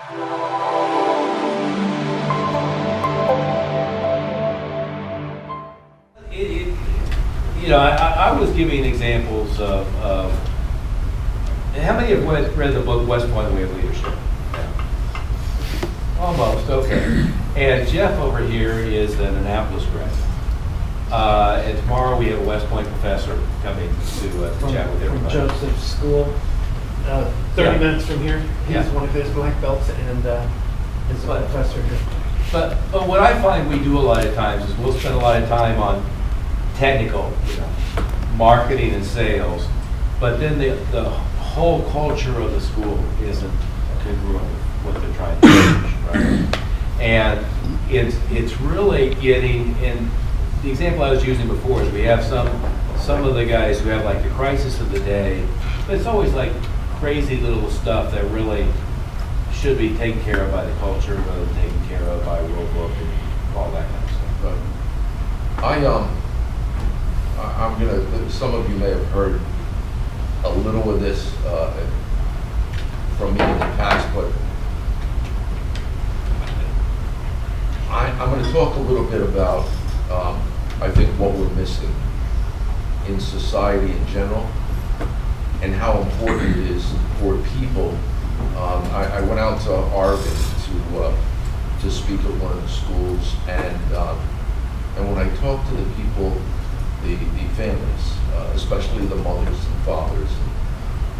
You know, I was giving examples of how many have read the book West Point Way of Leadership? Yeah. Almost, okay. And Jeff over here is an Annapolis grad. And tomorrow we have a West Point professor coming to chat with everybody. From Joseph's school, 30 minutes from here. He's one of his black belts and is a professor here. But what I find we do a lot of times is we'll spend a lot of time on technical, marketing and sales, but then the whole culture of the school isn't congruent with what they're trying to change, right? And it's really getting, and the example I was using before is we have some of the guys who have like the crisis of the day, but it's always like crazy little stuff that really should be taken care of by the culture rather than taken care of by World Book and all that kind of stuff. Right. I'm gonna, some of you may have heard a little of this from me in the past, but I'm going to talk a little bit about, I think, what we're missing in society in general and how important it is for people. I went out to Oregon to speak at one of the schools, and when I talked to the people, the families, especially the mothers and fathers,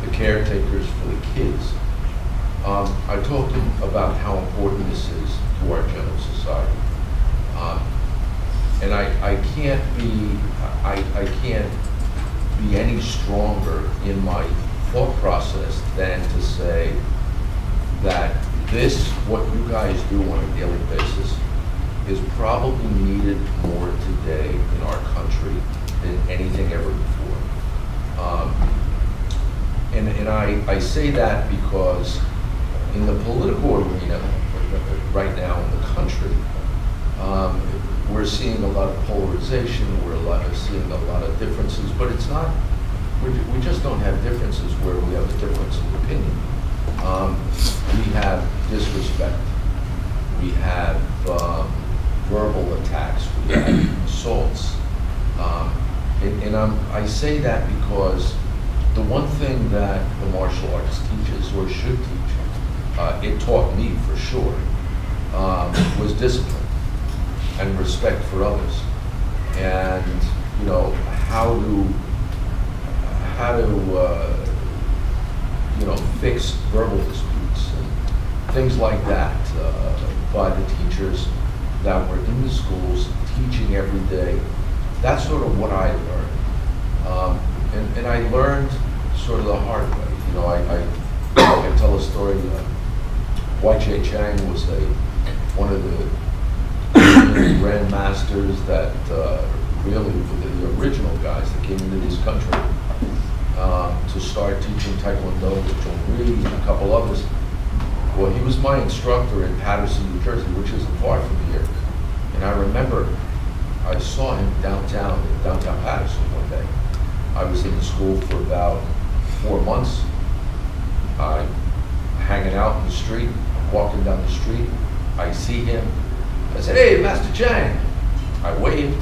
the caretakers for the kids, I talked to them about how important this is to our general society. And I can't be any stronger in my thought process than to say that this, what you guys do on a daily basis, is probably needed more today in our country than anything ever before. And I say that because in the political arena right now in the country, we're seeing a lot of polarization, we're seeing a lot of differences, but it's not, we just don't have differences where we have a difference of opinion. We have disrespect, we have verbal attacks, we have assaults. And I say that because the one thing that the martial arts teaches, or should teach, it taught me for sure, was discipline and respect for others. And, how to fix verbal disputes and things like that by the teachers that were in the schools teaching every day. That's sort of what I learned. And I learned sort of the hard way. I tell a story. YJ Chang was one of the grandmasters that really were the original guys that came into this country to start teaching Taekwondo with John Reed and a couple others. Well, he was my instructor in Paterson, New Jersey, which isn't far from here. And I remember I saw him downtown Paterson one day. I was in the school for about 4 months. I'm hanging out in the street, walking down the street. I see him. I said, "Hey, Master Chang." I waved,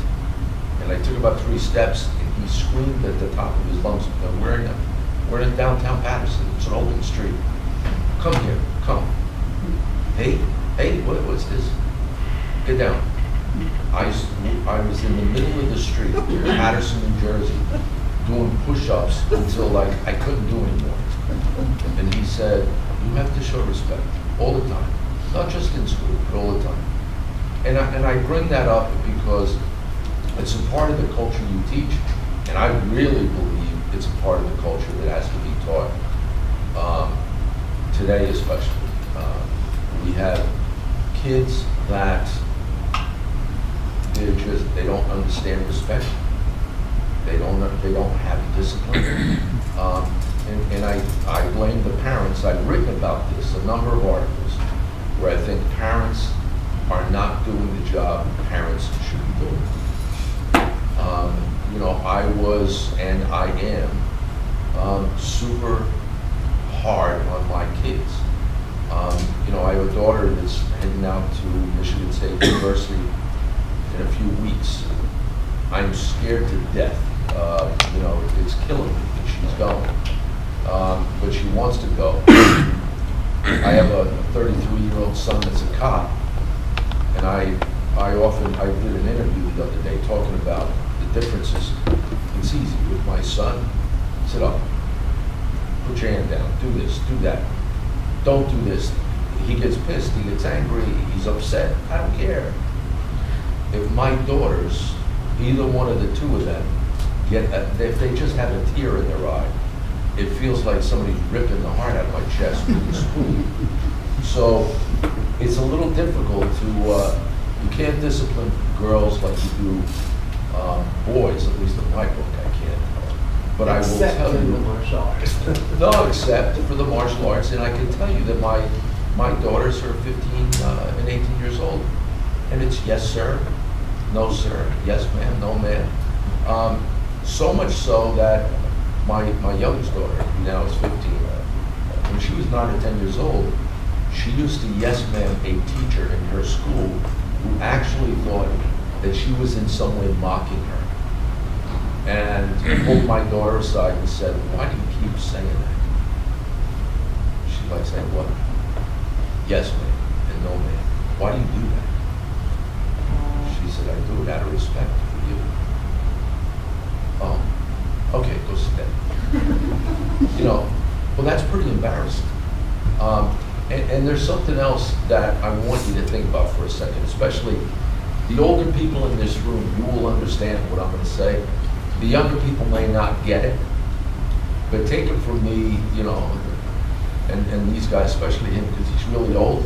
and I took about 3 steps, and he screamed at the top of his lungs, we're in downtown Paterson. It's an open street. Come here, come. Hey, what's this? Get down. I was in the middle of the street in Paterson, New Jersey, doing push-ups until I couldn't do anymore. And he said, "You have to show respect all the time, not just in school, but all the time." And I bring that up because it's a part of the culture you teach, and I really believe it's a part of the culture that has to be taught today, especially. We have kids that they don't understand respect. They don't have discipline. And I blame the parents. I've written about this, a number of articles, where I think parents are not doing the job parents should be doing. I was and I am super hard on my kids. have a daughter that's heading out to Michigan State University in a few weeks. I'm scared to death. You know, it's killing me that she's going. But she wants to go. I have a 33-year-old son that's a cop, and I did an interview the other day talking about the differences. It's easy with my son. Sit up, put your hand down, do this, do that. Don't do this. He gets pissed, he gets angry, he's upset. I don't care. If my daughters, either one of the two of them, if they just have a tear in their eye, it feels like somebody's ripping the heart out of my chest with a spoon. So it's a little difficult to, you can't discipline girls like you do boys, at least in my book I can't. But I will tell you. The martial arts. No, except for the martial arts, and I can tell you that my daughters are 15 and 18 years old, and it's yes sir, no sir, yes ma'am, no ma'am. So much so that my youngest daughter, who now is 15, when she was 9 or 10 years old, she used to yes ma'am a teacher in her school who actually thought that she was in some way mocking her. And pulled my daughter aside and said, "Why do you keep saying that?" She's like saying, "What?" "Yes, ma'am," and "No, ma'am." "Why do you do that?" She said, "I do it out of respect for you." "Oh, okay, go sit down." You know, well, that's pretty embarrassing. And there's something else that I want you to think about for a second, especially the older people in this room. You will understand what I'm going to say. The younger people may not get it, but take it from me, you know, and these guys, especially him, because he's really old.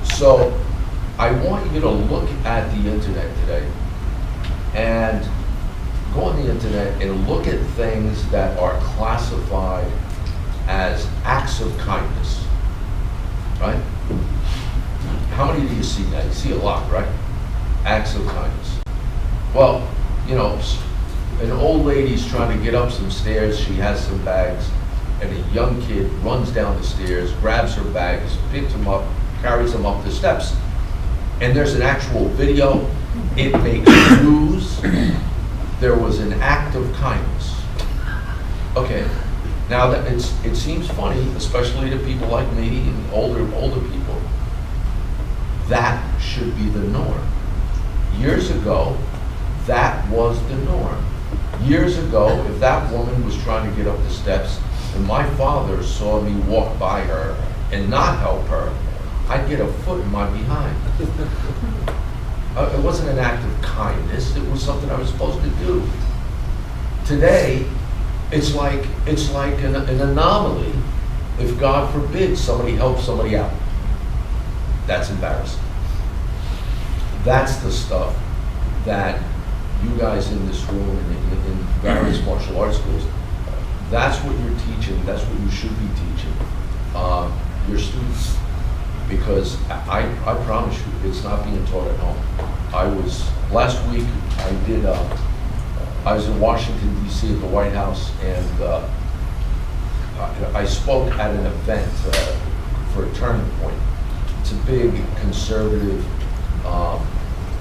So I want you to look at the internet today and go on the internet and look at things that are classified as acts of kindness, right? How many do you see now? You see a lot, right? Acts of kindness. Well, you know, an old lady's trying to get up some stairs, she has some bags, and a young kid runs down the stairs, grabs her bags, picks them up, carries them up the steps. And there's an actual video, it makes news. There was an act of kindness. Okay, now that it seems funny, especially to people like me and older people. That should be the norm. Years ago, that was the norm. Years ago, if that woman was trying to get up the steps and my father saw me walk by her and not help her, I'd get a foot in my behind. It wasn't an act of kindness, it was something I was supposed to do. Today, it's like an anomaly if, God forbid, somebody helps somebody out. That's embarrassing. That's the stuff that you guys in this room and in various martial arts schools, that's what you're teaching, that's what you should be teaching your students. Because I promise you, it's not being taught at home. Last week, I was in Washington, D.C. at the White House, and I spoke at an event for a Turning Point. It's a big conservative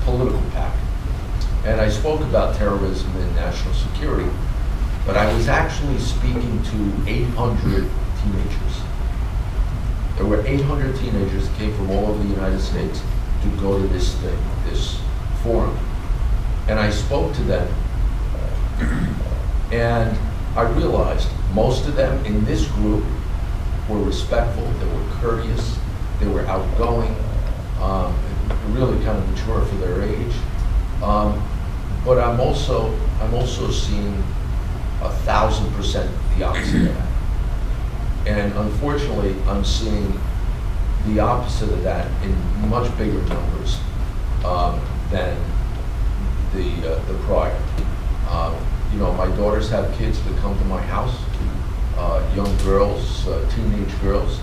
political PAC. And I spoke about terrorism and national security, but I was actually speaking to 800 teenagers. There were 800 teenagers that came from all over the United States to go to this thing, this forum. And I spoke to them, and I realized most of them in this group were respectful, they were courteous, they were outgoing, really kind of mature for their age. But I'm also seeing 1,000% the opposite of that. And unfortunately, I'm seeing the opposite of that in much bigger numbers than the prior. You know, my daughters have kids that come to my house, young girls, teenage girls.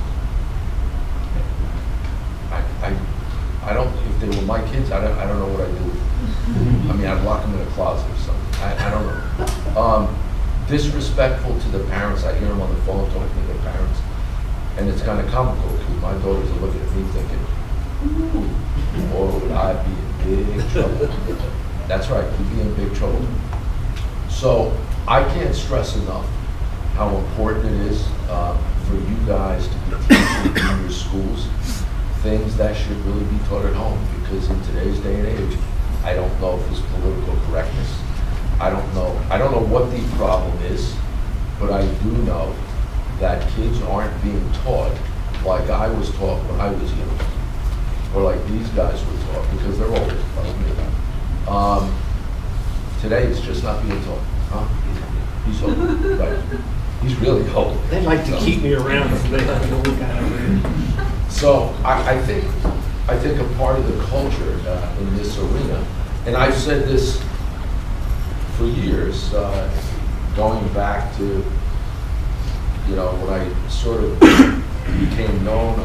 I don't, if they were my kids, I don't know what I'd do with them. I mean, I'd lock them in a closet or something. I don't know. Disrespectful to the parents. I hear them on the phone talking to their parents. And it's kind of comical, because my daughters are looking at me thinking, ooh, boy, would I be in big trouble. That's right, you'd be in big trouble. So I can't stress enough how important it is for you guys to be teaching in your schools things that should really be taught at home, because in today's day and age, I don't know if it's political correctness. I don't know what the problem is, but I do know that kids aren't being taught like I was taught when I was young, or like these guys were taught, because they're older, like me. Today it's just not being taught. Huh? He's old, right? He's really old. They like to keep me around so they have to look at it. So I think a part of the culture in this arena, and I've said this for years, going back to, you know, when I sort of became known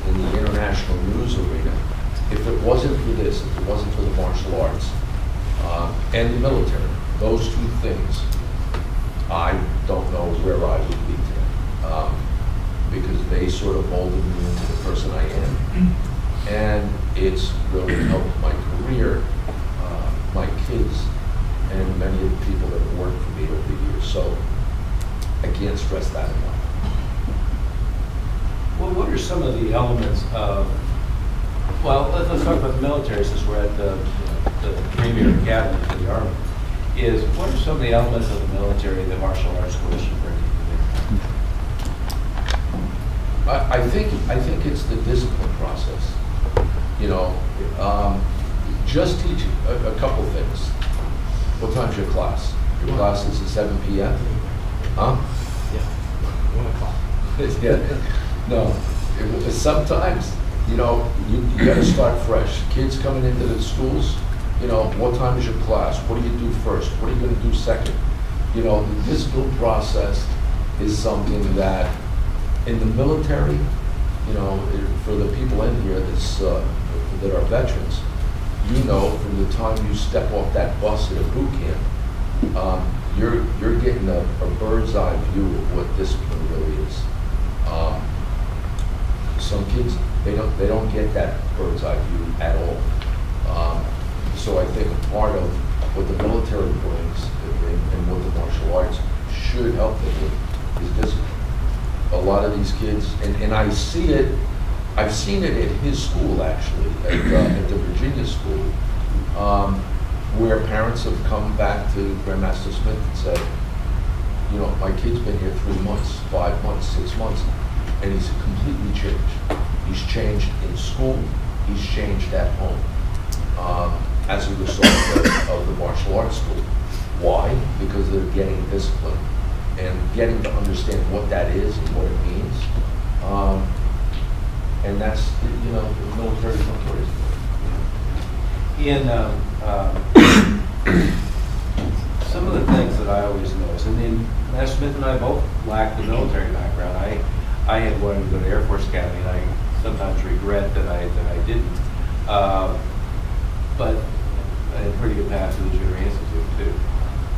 in the international news arena. If it wasn't for this, if it wasn't for the martial arts and the military, those two things, I don't know where I would be today, because they sort of molded me into the person I am, and it's really helped my career, my kids, and many of the people that have worked for me over the years. So I can't stress that enough. Well, what are some of the elements of, well, let's talk about the military since we're at the Premier Academy for the Army. What are some of the elements of the military that martial arts schools should bring to the I think it's the discipline process. You know, just teaching a couple things. What time's your class? Your class is at 7 p.m.? Huh? Yeah, 1 o'clock. Yeah. No. Sometimes, you know, you got to start fresh. Kids coming into the schools, you know, what time is your class? What do you do first? What are you going to do second? You know, the discipline process is something that in the military, you know, for the people in here that are veterans, you know, from the time you step off that bus at a boot camp, you're getting a bird's eye view of what discipline really is. Some kids, they don't get that bird's eye view at all. So I think a part of what the military brings and what the martial arts should help them with is discipline. A lot of these kids, and I see it, I've seen it at his school actually, at the Virginia school, where parents have come back to Grandmaster Smith and said, you know, my kid's been here 3 months, 5 months, 6 months, and he's completely changed. He's changed in school, he's changed at home, as a result of the martial arts school. Why? Because they're getting discipline and getting to understand what that is and what it means. And that's, you know, the military is notorious for it. some of the things that I always notice, and then Master Smith and I both lack the military background. I had wanted to go to Air Force Academy, and I sometimes regret that I didn't. But I had a pretty good path to the Judo Institute too.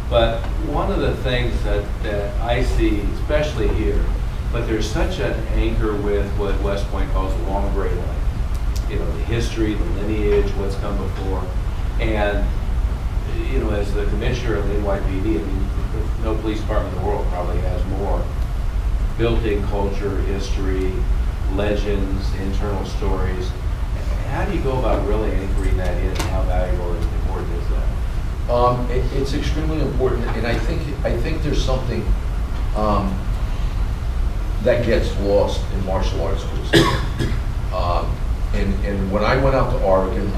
But one of the things that I see, especially here, but there's such an anchor with what West Point calls a long gray line. You know, the history, the lineage, what's come before. And, you know, as the commissioner of the NYPD, I mean, no police department in the world probably has more built-in culture, history, legends, internal stories. How do you go about really anchoring that in, and how valuable and important is that? It's extremely important, and I think there's something that gets lost in martial arts schools. And when I went out to Oregon,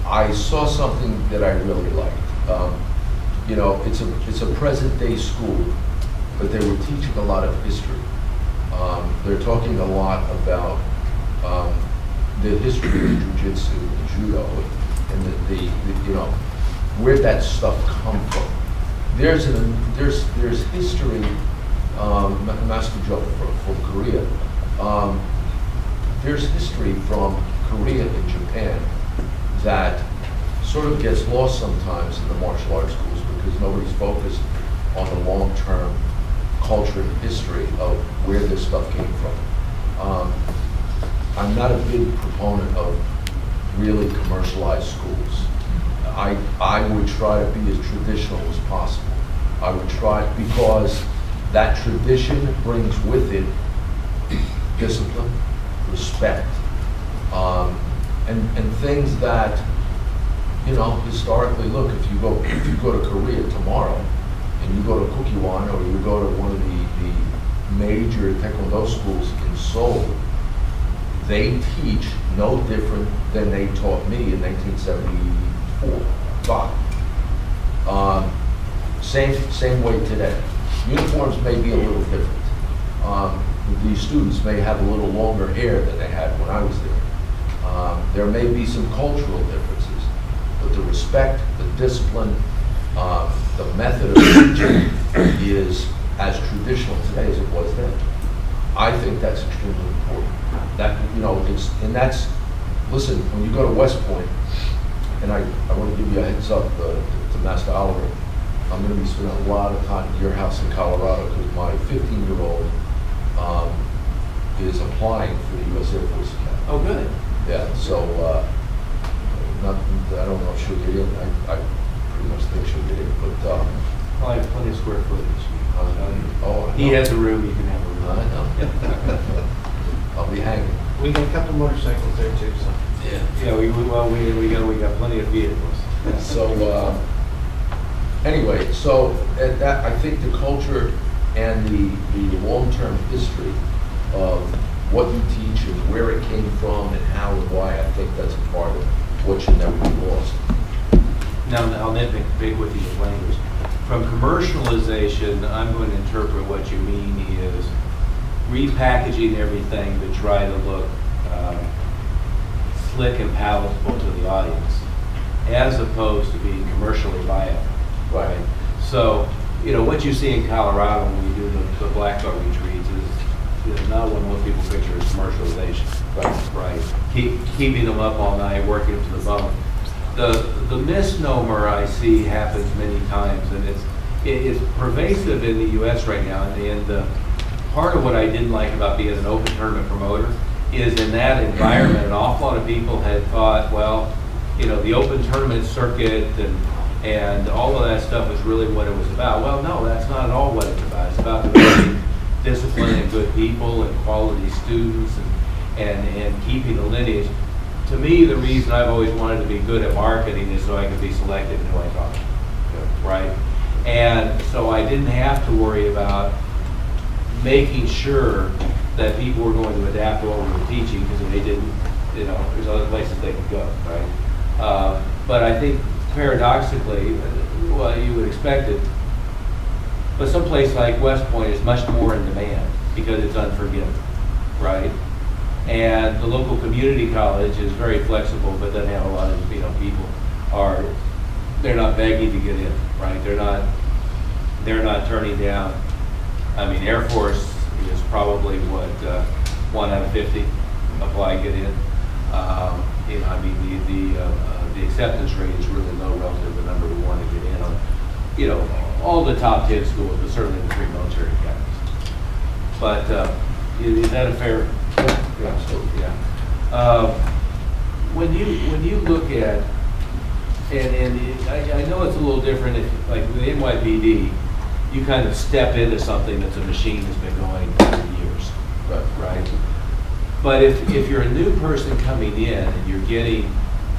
I saw something that I really liked. You know, it's a present day school, but they were teaching a lot of history. They're talking a lot about the history of Jiu-Jitsu and Judo, and the you know, where that stuff come from. There's history, Master Joe from Korea. There's history from Korea and Japan that sort of gets lost sometimes in the martial arts schools because nobody's focused on the long-term culture and history of where this stuff came from. I'm not a big proponent of really commercialized schools. I would try to be as traditional as possible. I would try, because that tradition brings with it discipline, respect, and things that, you know, historically, look, if you go to Korea tomorrow, and you go to Kukiwon, or you go to one of the major Taekwondo schools in Seoul, they teach no different than they taught me in 1974, 5. Same way today. Uniforms may be a little different. The students may have a little longer hair than they had when I was there. There may be some cultural differences, but the respect, the discipline, the method of teaching is as traditional today as it was then. I think that's extremely important. That, you know, listen, when you go to West Point, and I want to give you a heads up to Master Oliver, I'm going to be spending a lot of time at your house in Colorado because my 15-year-old is applying for the U.S. Air Force Academy. Oh, good. Yeah, so I don't know if she'll get in. I pretty much think she'll get in, but I have plenty of square footage. He has a room, you can have a room. I know. I'll be hanging. We got a couple motorcycles there too, so. Yeah, we got plenty of vehicles. So anyway, so that I think the culture and the long-term history of what you teach and where it came from and how and why, I think that's a part of what should never be lost. Now, I'll nitpick big with the language. From commercialization, I'm going to interpret what you mean is repackaging everything to try to look slick and palatable to the audience, as opposed to being commercially viable. Right. So, you know, what you see in Colorado when you do the black belt retreats is not what most people picture as commercialization. Right. Keeping them up all night, working them to the bone. The misnomer I see happens many times, and it's pervasive in the U.S. right now. And part of what I didn't like about being an open tournament promoter is in that environment, an awful lot of people had thought, well, you know, the open tournament circuit and all of that stuff is really what it was about. Well, no, that's not at all what it's about. It's about developing discipline and good people and quality students and keeping the lineage. To me, the reason I've always wanted to be good at marketing is so I could be selective in who I talk to, right? And so I didn't have to worry about making sure that people were going to adapt to what we were teaching, because if they didn't, you know, there's other places they could go, right? But I think paradoxically, well, you would expect it, but some place like West Point is much more in demand because it's unforgiving, right? And the local community college is very flexible, but doesn't have a lot of, you know, people they're not begging to get in, right? They're not turning down. I mean, Air Force is probably what 1 out of 50 apply, get in. You know, I mean, the acceptance rate is really low relative to the number we want to get in on. You know, all the top 10 schools, but certainly the 3 military academies. But is that a fair? Yeah, absolutely. Yeah. When you look at, and I know it's a little different. If, like with the NYPD, you kind of step into something that's a machine that's been going for years, right? But if you're a new person coming in and you're getting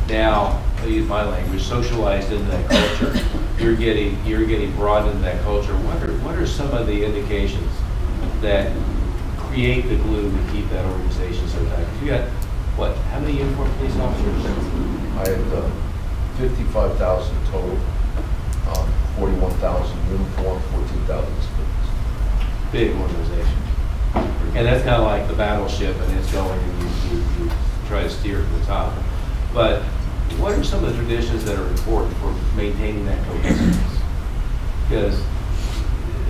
now, I'll use my language, socialized into that culture, you're getting brought into that culture. What are some of the indications that create the glue to keep that organization so tight? Because you got, what, how many uniformed police officers? I had 55,000 total, 41,000 uniform, 14,000 civilians. Big organization. And that's kind of like the battleship, and it's going, and you try to steer to the top. But what are some of the traditions that are important for maintaining that cohesiveness? Because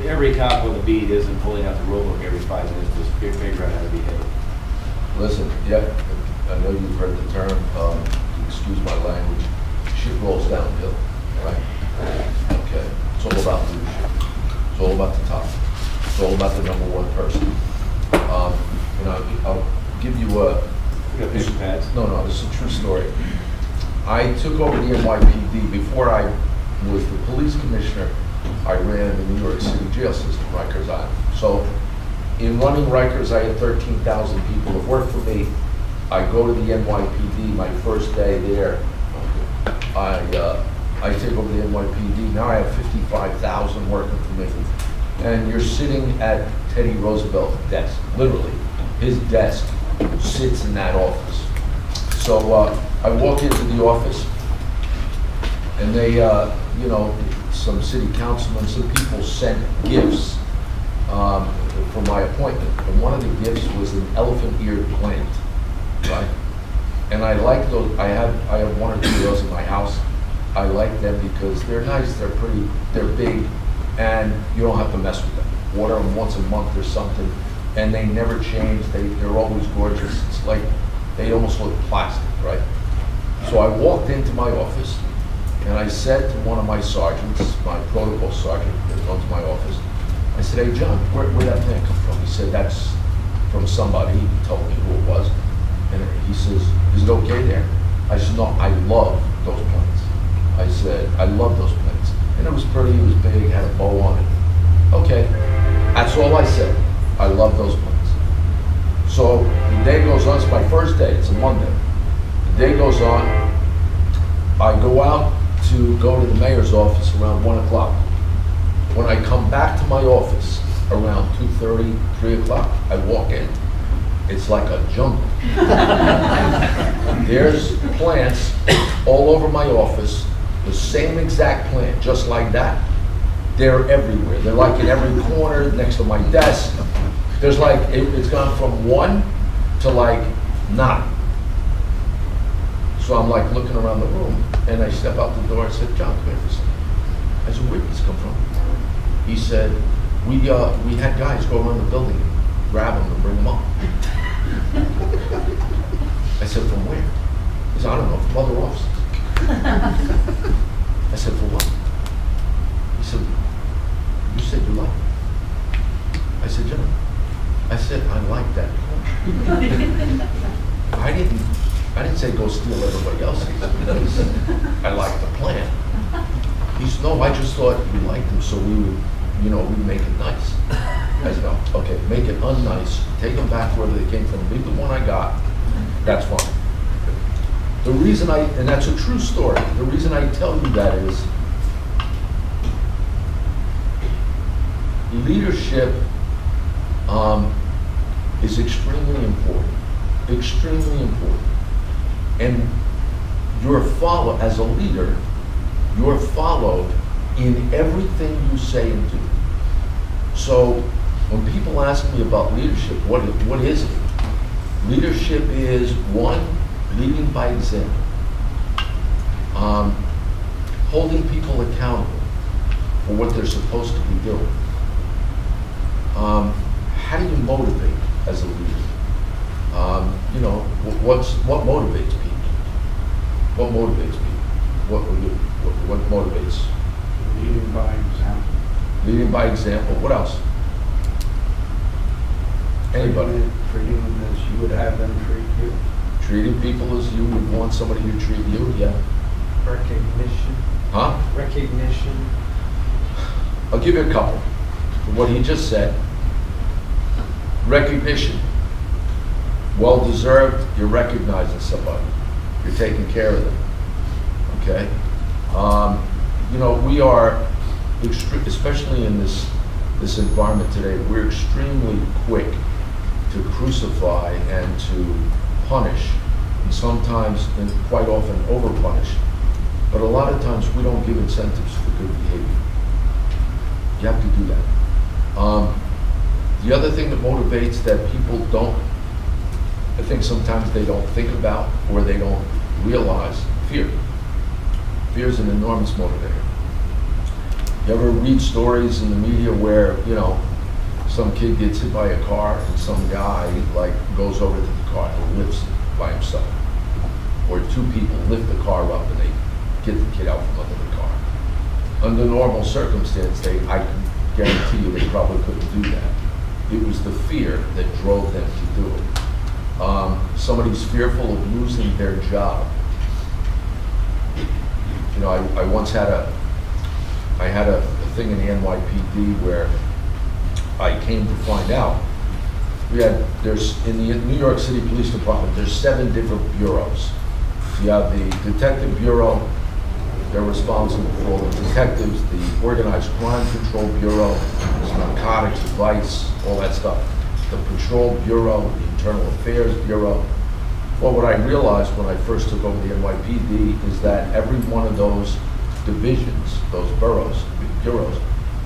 every cop on the beat isn't pulling out the rulebook every 5 minutes to figure out how to behave. Listen, yeah, I know you've heard the term, excuse my language, shit rolls downhill, right? Okay, it's all about leadership. It's all about the top. It's all about the number one person. And I'll give you a... We got paper pads. No, this is a true story. I took over the NYPD. Before I was the police commissioner, I ran the New York City jail system, Rikers Island. So in running Rikers, I had 13,000 people that worked for me. I go to the NYPD, my first day there, I take over the NYPD. Now I have 55,000 working for me. And you're sitting at Teddy Roosevelt's desk, literally. His desk sits in that office. So I walk into the office, and they, some city councilmen, some people sent gifts for my appointment. And one of the gifts was an elephant-eared plant, right? And I like those. I have one or two of those in my house. I like them because they're nice, they're pretty, they're big, and you don't have to mess with them. Water them once a month or something, and they never change. They're always gorgeous. It's like they almost look plastic, right? So I walked into my office, and I said to one of my sergeants, my protocol sergeant that comes to my office, I said, "Hey John, where'd that plant come from?" He said, "That's from somebody." He told me who it was, and he says, "Is it okay there?" I said, "No, I love those plants." I said, "I love those plants." And it was pretty, it was big, had a bow on it. Okay, that's all I said. I love those plants. So the day goes on, it's my first day, it's a Monday. The day goes on, I go out to go to the mayor's office around 1 o'clock. When I come back to my office around 2:30, 3 o'clock, I walk in. It's like a jungle. There's plants all over my office, the same exact plant, just like that. They're everywhere. They're like in every corner next to my desk. There's like, it's gone from 1 to like 9. So I'm like looking around the room, and I step out the door. I said, "John, come here for a second." I said, "Where did this come from?" He said, we had guys go around the building, grab them and bring them up. I said, "From where?" He said, "I don't know, from other offices." I said, "For what?" He said, "You said you like it." I said, "John," I said, "I like that." I didn't say go steal everybody else's. I like the plant. He said, "No, I just thought you liked them, so we would, we'd make it nice." I said, "No, okay, make it unnice. Take them back wherever they came from. Leave the one I got. That's fine." The reason and that's a true story, the reason I tell you that is leadership is extremely important, extremely important. And as a leader, you're followed in everything you say and do. So when people ask me about leadership, what is it? Leadership is, 1, leading by example. Holding people accountable for what they're supposed to be doing. How do you motivate as a leader? What motivates people? What motivates people? What motivates? Leading by example. Leading by example. What else? Anybody? Treating them as you would have them treat you. Treating people as you would want somebody to treat you, yeah. Recognition. Huh? Recognition. I'll give you a couple. What he just said. Recognition. Well-deserved, you're recognizing somebody. You're taking care of them, okay? We are, especially in this environment today, we're extremely quick to crucify and to punish, and sometimes, and quite often, over-punish. But a lot of times, we don't give incentives for good behavior. You have to do that. The other thing that motivates that people don't, I think sometimes they don't think about or they don't realize, fear. Fear is an enormous motivator. You ever read stories in the media where, some kid gets hit by a car and some guy goes over to the car and lifts it by himself? Or 2 people lift the car up and they get the kid out from under the car. Under normal circumstance, guarantee you they probably couldn't do that. It was the fear that drove them to do it. Somebody's fearful of losing their job. You know, I once had a thing in the NYPD where I came to find out there's in the New York City Police Department, there's 7 different bureaus. You have the Detective Bureau, they're responsible for all the detectives, the Organized Crime Control Bureau, there's narcotics, vice, all that stuff. The Patrol Bureau, the Internal Affairs Bureau. Well, what I realized when I first took over the NYPD is that every one of those divisions, those bureaus,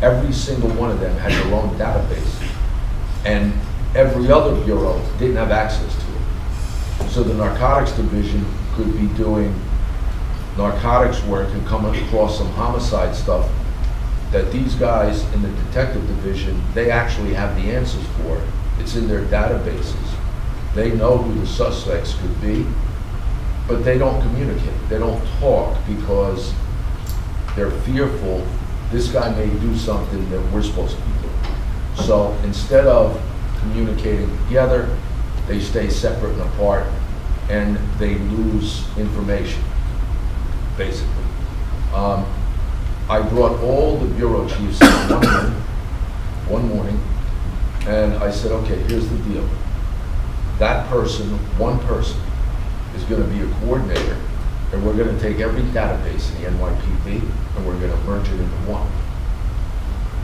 every single one of them had their own database. And every other bureau didn't have access to it. So the narcotics division could be doing narcotics work and come across some homicide stuff that these guys in the detective division, they actually have the answers for. It's in their databases. They know who the suspects could be, but they don't communicate. They don't talk because they're fearful this guy may do something that we're supposed to be doing. So instead of communicating together, they stay separate and apart, and they lose information, basically. I brought all the bureau chiefs in one morning, and I said, okay, here's the deal. That person, one person, is going to be a coordinator, and we're going to take every database in the NYPD, and we're going to merge it into one.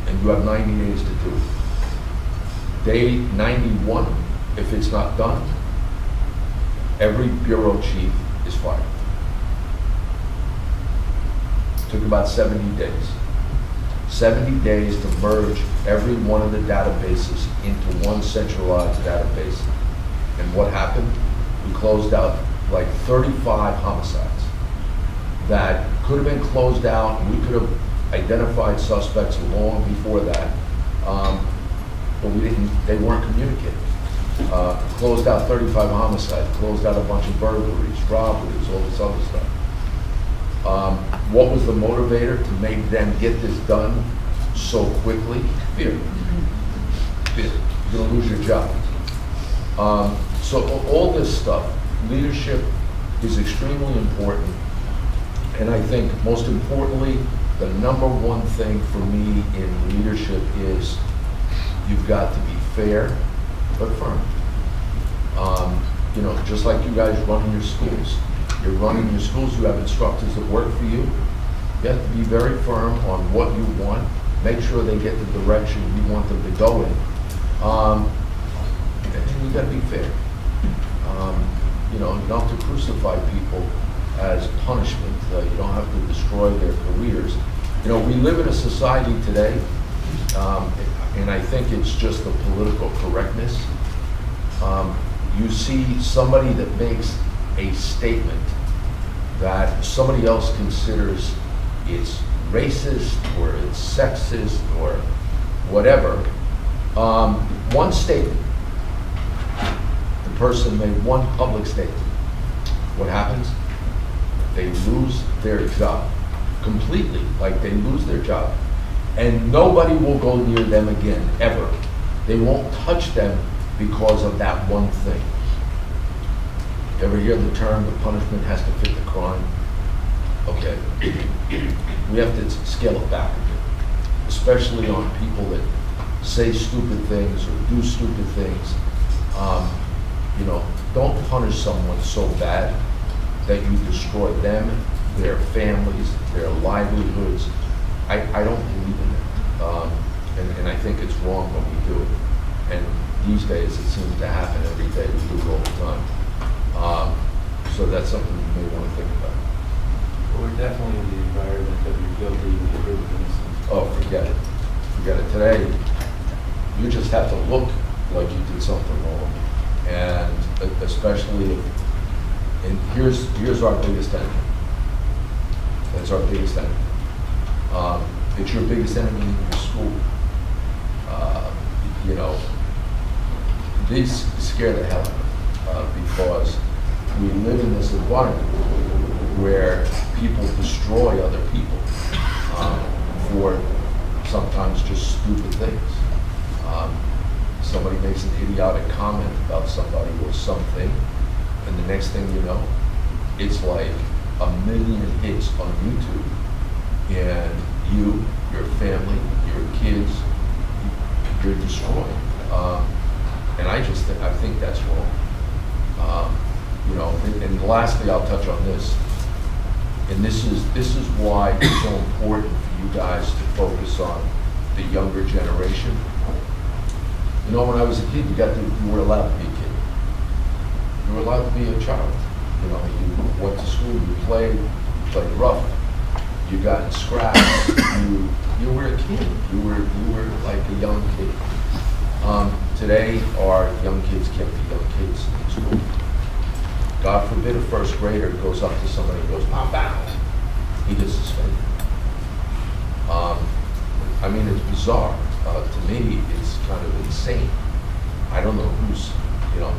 And you have 90 days to do it. Day 91, if it's not done, every bureau chief is fired. Took about 70 days. 70 days to merge every one of the databases into one centralized database. And what happened? We closed out like 35 homicides that could have been closed out, and we could have identified suspects long before that, but they weren't communicating. Closed out 35 homicides, closed out a bunch of burglaries, robberies, all this other stuff. What was the motivator to make them get this done so quickly? Fear. Fear. You're gonna lose your job. So all this stuff, leadership is extremely important. And I think most importantly, the number one thing for me in leadership is you've got to be fair, but firm. You know, just like you guys running your schools. You're running your schools, you have instructors that work for you. You have to be very firm on what you want. Make sure they get the direction you want them to go in. And you gotta be fair. You know, you don't have to crucify people as punishment. You don't have to destroy their careers. You know, we live in a society today, and I think it's just the political correctness. You see somebody that makes a statement that somebody else considers it's racist or it's sexist or whatever. One statement, the person made one public statement. What happens? They lose their job completely, like they lose their job. And nobody will go near them again, ever. They won't touch them because of that one thing. You ever hear the term, the punishment has to fit the crime? Okay. We have to scale it back a bit, especially on people that say stupid things or do stupid things. You know, don't punish someone so bad that you destroy them, their families, their livelihoods. I don't believe in that. And I think it's wrong when we do it. And these days it seems to happen every day. We do it all the time. So that's something you may want to think about. Well, we're definitely in the environment that you're guilty of proven innocent. Oh, forget it. Forget it. Today, you just have to look like you did something wrong. And especially if, and here's our biggest enemy. That's our biggest enemy. It's your biggest enemy in your school. You know, these scare the hell out of me because we live in this environment where people destroy other people for sometimes just stupid things. Somebody makes an idiotic comment about somebody or something, and the next thing you know, it's like 1 million hits on YouTube, and you, your family, your kids, you're destroyed. And I think that's wrong. You know, and lastly, I'll touch on this, and this is why it's so important for you guys to focus on the younger generation. You know, when I was a kid, you were allowed to be a kid. You were allowed to be a child. You know, you went to school, you played rough, you got in scraps, you were a kid. You were like a young kid. Today, our young kids can't be young kids in school. God forbid a first grader goes up to somebody and goes, "I'm bound." He gets suspended. I mean, it's bizarre. To me, it's kind of insane. I don't know who's, you know,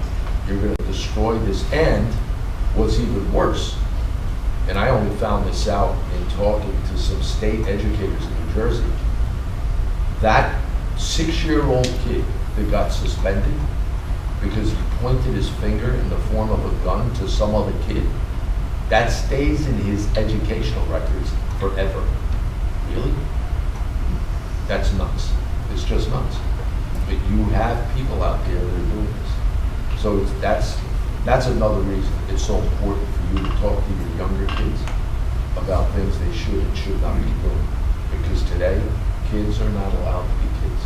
you're going to destroy this. And what's even worse, and I only found this out in talking to some state educators in New Jersey, that 6-year-old kid that got suspended because he pointed his finger in the form of a gun to some other kid, that stays in his educational records forever. Really? That's nuts. It's just nuts. But you have people out there that are doing this. So that's another reason it's so important for you to talk to your younger kids about things they should and should not be doing. Because today, kids are not allowed to be kids.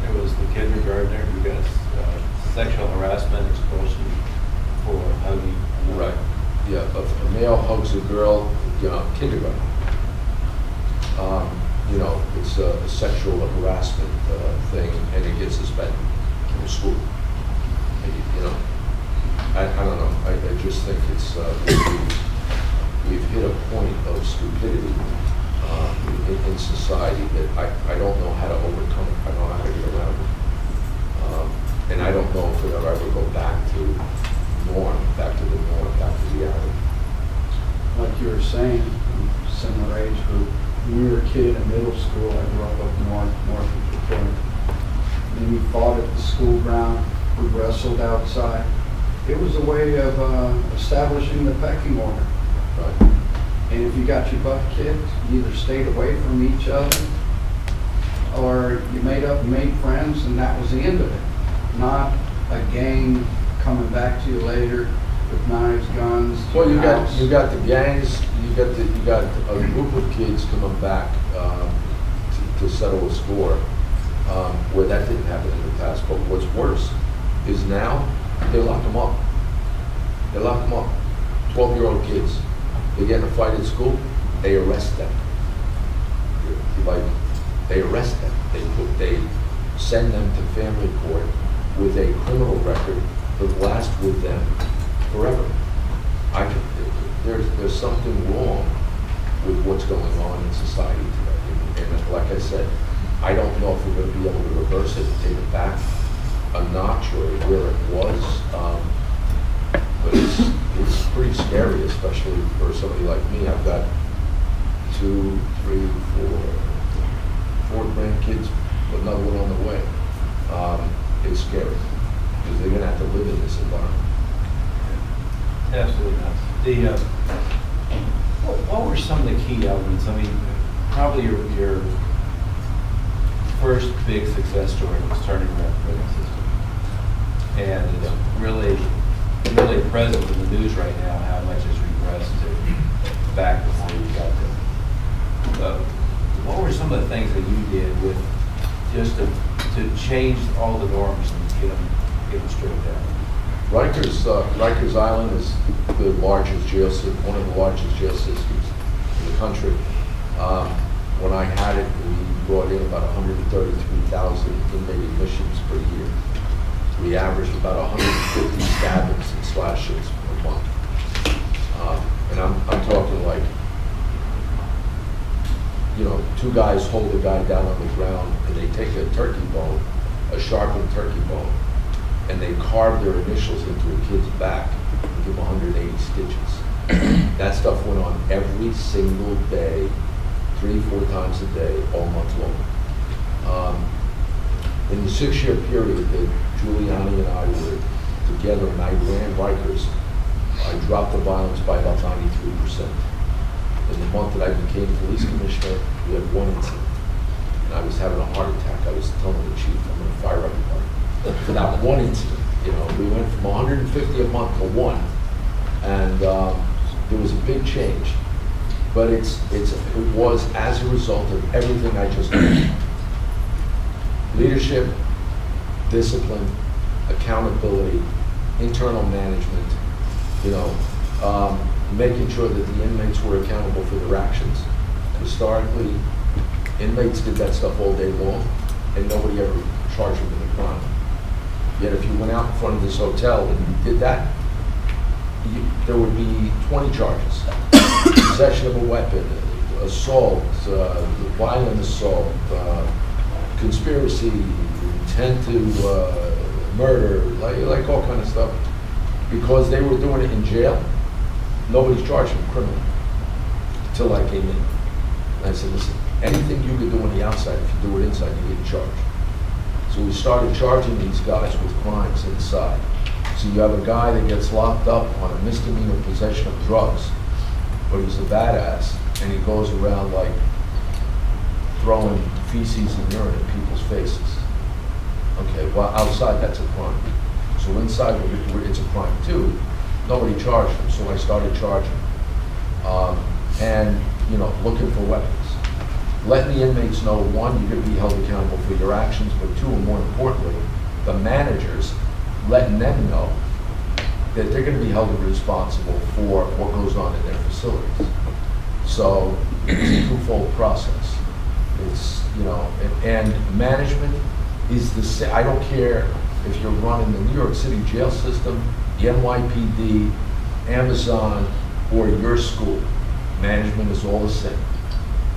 There was the kindergartner who got sexual harassment expulsion for hugging. Right. Yeah, a male hugs a girl, you know, kindergarten. You know, it's a sexual harassment thing, and it gets suspended from school. You know, I don't know. I just think it's we've hit a point of stupidity in society that I don't know how to overcome it. I don't know how to get around it. And I don't know if it'll ever go back to the norm, back to reality. Like you were saying, similar age group. When we were a kid in middle school, I grew up north of Detroit. And then we fought at the school ground. We wrestled outside. It was a way of establishing the pecking order. Right. And if you got your butt kicked, you either stayed away from each other or you made up and made friends, and that was the end of it. Not a gang coming back to you later with knives, guns. Well, you got the gangs. You got a group of kids coming back to settle a score where that didn't happen in the past. But what's worse is now they lock them up. They lock them up. 12-year-old kids. They get in a fight at school. They arrest them. They arrest them. They send them to family court with a criminal record that lasts with them forever. There's something wrong with what's going on in society today. And like I said, I don't know if we're going to be able to reverse it and take it back a notch or where it was. But it's pretty scary, especially for somebody like me. I've got 2, 3, 4 grandkids, with another one on the way. It's scary because they're going to have to live in this environment. Absolutely not. What were some of the key elements? I mean, probably your first big success story was turning around the prison system. And it's really present in the news right now how much it's regressed to back before you got there. What were some of the things that you did with just to change all the norms and get them straight down? Rikers Island is the largest jail system, one of the largest jail systems in the country. When I had it, we brought in about 133,000 inmate admissions per year. We averaged about 150 stabbings and slashings per month. And I'm talking like, you know, 2 guys hold a guy down on the ground and they take a turkey bone, a sharpened turkey bone, and they carve their initials into a kid's back and give him 180 stitches. That stuff went on every single day 3-4 times a day, all month long. In the 6-year period that Giuliani and I were together and I ran Rikers, I dropped the violence by about 93%. In the month that I became police commissioner, we had 1 incident. And I was having a heart attack. I was telling the chief, I'm going to fire everybody. For that 1 incident, you know, we went from 150 a month to 1. And there was a big change. But it was as a result of everything I just mentioned. Leadership, discipline, accountability, internal management, you know, making sure that the inmates were accountable for their actions. Historically, inmates did that stuff all day long, and nobody ever charged them with a crime. Yet if you went out in front of this hotel and you did that, there would be 20 charges. Possession of a weapon, assault, violent assault, conspiracy, intent to murder, like all kind of stuff. Because they were doing it in jail, nobody's charging them criminally. Until I came in. And I said, listen, anything you can do on the outside, if you do it inside, you get charged. So we started charging these guys with crimes inside. So you have a guy that gets locked up on a misdemeanor possession of drugs, but he's a badass, and he goes around like throwing feces and urine in people's faces. Okay, well, outside that's a crime. So inside it's a crime too. Nobody charged him, so I started charging. And, you know, looking for weapons. Letting the inmates know, 1, you're going to be held accountable for your actions, but 2, and more importantly, the managers, letting them know that they're going to be held responsible for what goes on in their facilities. So it's a twofold process. It's, you know, and management is the same. I don't care if you're running the New York City jail system, the NYPD, Amazon, or your school. Management is all the same.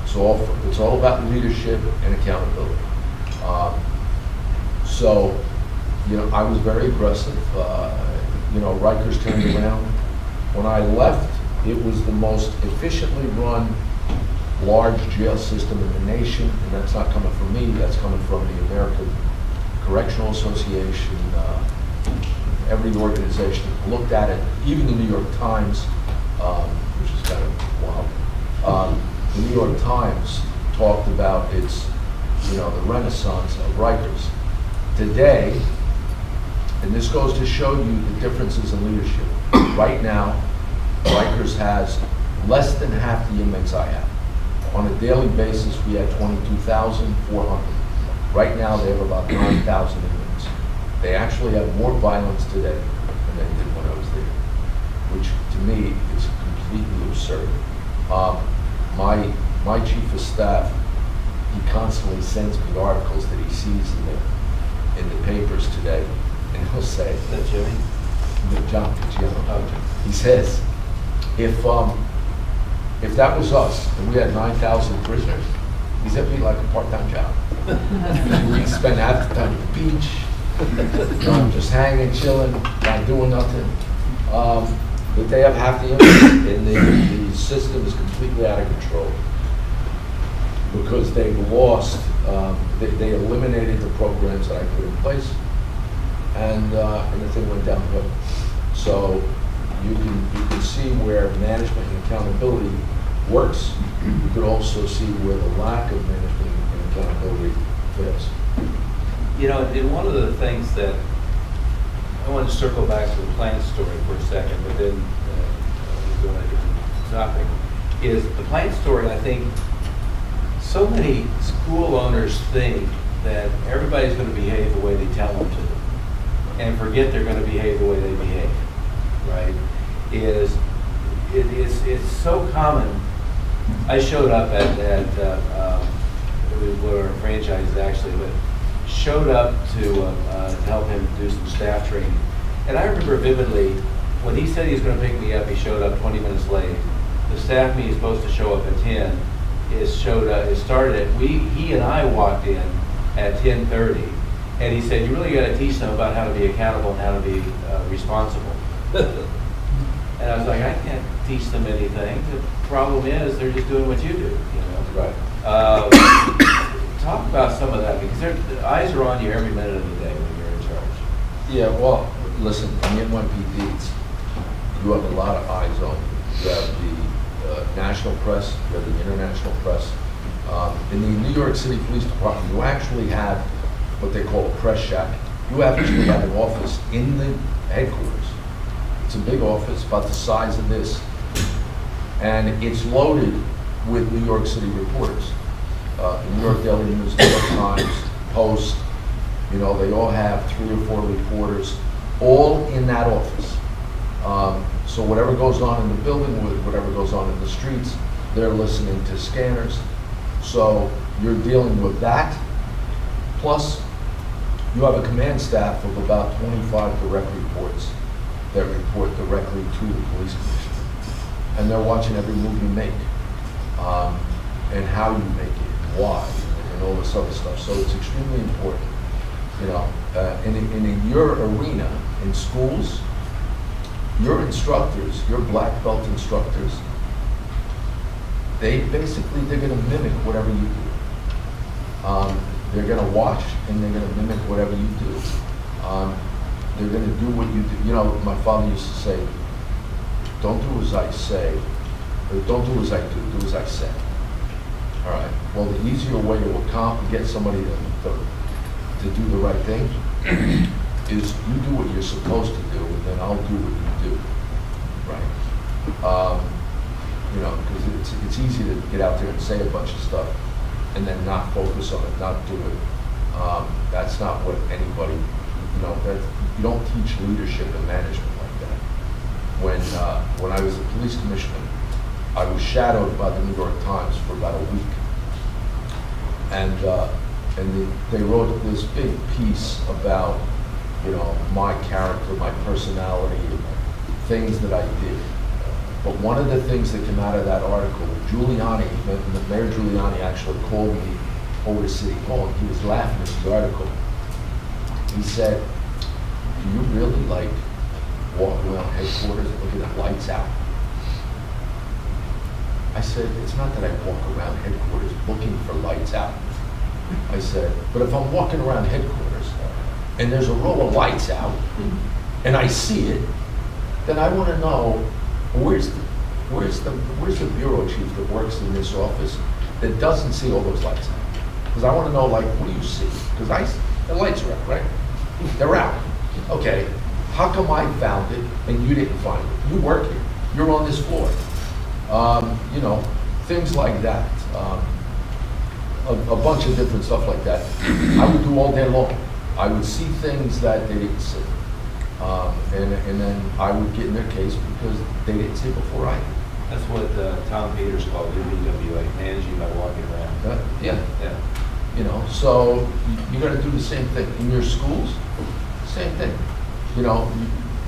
It's all about leadership and accountability. So, you know, I was very aggressive. You know, Rikers turned around. When I left, it was the most efficiently run large jail system in the nation, and that's not coming from me, that's coming from the American Correctional Association. Every organization looked at it, even the New York Times, which is kind of wild. The New York Times talked about its, you know, the renaissance of Rikers. Today, and this goes to show you the differences in leadership. Right now, Rikers has less than half the inmates I have. On a daily basis, we had 22,400. Right now, they have about 9,000 inmates. They actually have more violence today than they did when I was there, which to me is completely absurd. My chief of staff, he constantly sends me articles that he sees in the papers today, and he'll say, Is that Jimmy? John, he says, if that was us and we had 9,000 prisoners, he said it'd be like a part-time job. We spend half the time at the beach, just hanging, chilling, not doing nothing. But they have half the inmates, and the system is completely out of control because they've lost. They eliminated the programs that I put in place, and the thing went downhill. So you can see where management and accountability works. You could also see where the lack of management and accountability fails. You know, and one of the things that I want to circle back to the plant story for a second, but then go on a different topic, is the plant story. I think so many school owners think that everybody's going to behave the way they tell them to, and forget they're going to behave the way they behave. Right? It's so common. I showed up at one of our franchises actually, but showed up to help him do some staff training. And I remember vividly, when he said he was going to pick me up, he showed up 20 minutes late. The staff meeting is supposed to show up at 10. It started at, he and I walked in at 10:30. And he said, you really got to teach them about how to be accountable and how to be responsible. And I was like, I can't teach them anything. The problem is they're just doing what you do, you know. Right. Talk about some of that, because the eyes are on you every minute of the day when you're in charge. Yeah, well, listen, in the NYPD, you have a lot of eyes on you. You have the national press, you have the international press. In the New York City Police Department, you actually have what they call a press shack. You actually have an office in the headquarters. It's a big office, about the size of this. And it's loaded with New York City reporters. The New York Daily News, New York Times, Post, you know, they all have 3 or 4 reporters, all in that office. So whatever goes on in the building, whatever goes on in the streets, they're listening to scanners. So you're dealing with that. Plus, you have a command staff of about 25 direct reports that report directly to the police commissioner. And they're watching every move you make, and how you make it, why, and all this other stuff. So it's extremely important. You know, in your arena, in schools, your instructors, your black belt instructors, they're going to mimic whatever you do. They're going to watch and they're going to mimic whatever you do. They're going to do what you do. You know, my father used to say, don't do as I say, or don't do as I do as I say. All right. Well, the easier way to get somebody to do the right thing is you do what you're supposed to do, and then I'll do what you do. Right. You know, because it's easy to get out there and say a bunch of stuff and then not focus on it, not do it. That's not what anybody, you know, you don't teach leadership and management like that. When I was a police commissioner, I was shadowed by the New York Times for about a week. And they wrote this big piece about, you know, my character, my personality, things that I did. But one of the things that came out of that article, Mayor Giuliani actually called me over to City Hall, and he was laughing at the article. He said, do you really like walk around headquarters and look at the lights out? I said, it's not that I walk around headquarters looking for lights out. I said, but if I'm walking around headquarters and there's a row of lights out and I see it, then I want to know where's the bureau chief that works in this office that doesn't see all those lights out? Because I want to know, like, what do you see? Because the lights are out, right? They're out. Okay, how come I found it and you didn't find it? You work here. You're on this floor. You know, things like that. A bunch of different stuff like that. I would do all day long. I would see things that they didn't see. And then I would get in their case because they didn't see before I did. That's what Tom Peters called UBWA, managing by walking around. Yeah. Yeah. You know, so you got to do the same thing in your schools. Same thing. You know,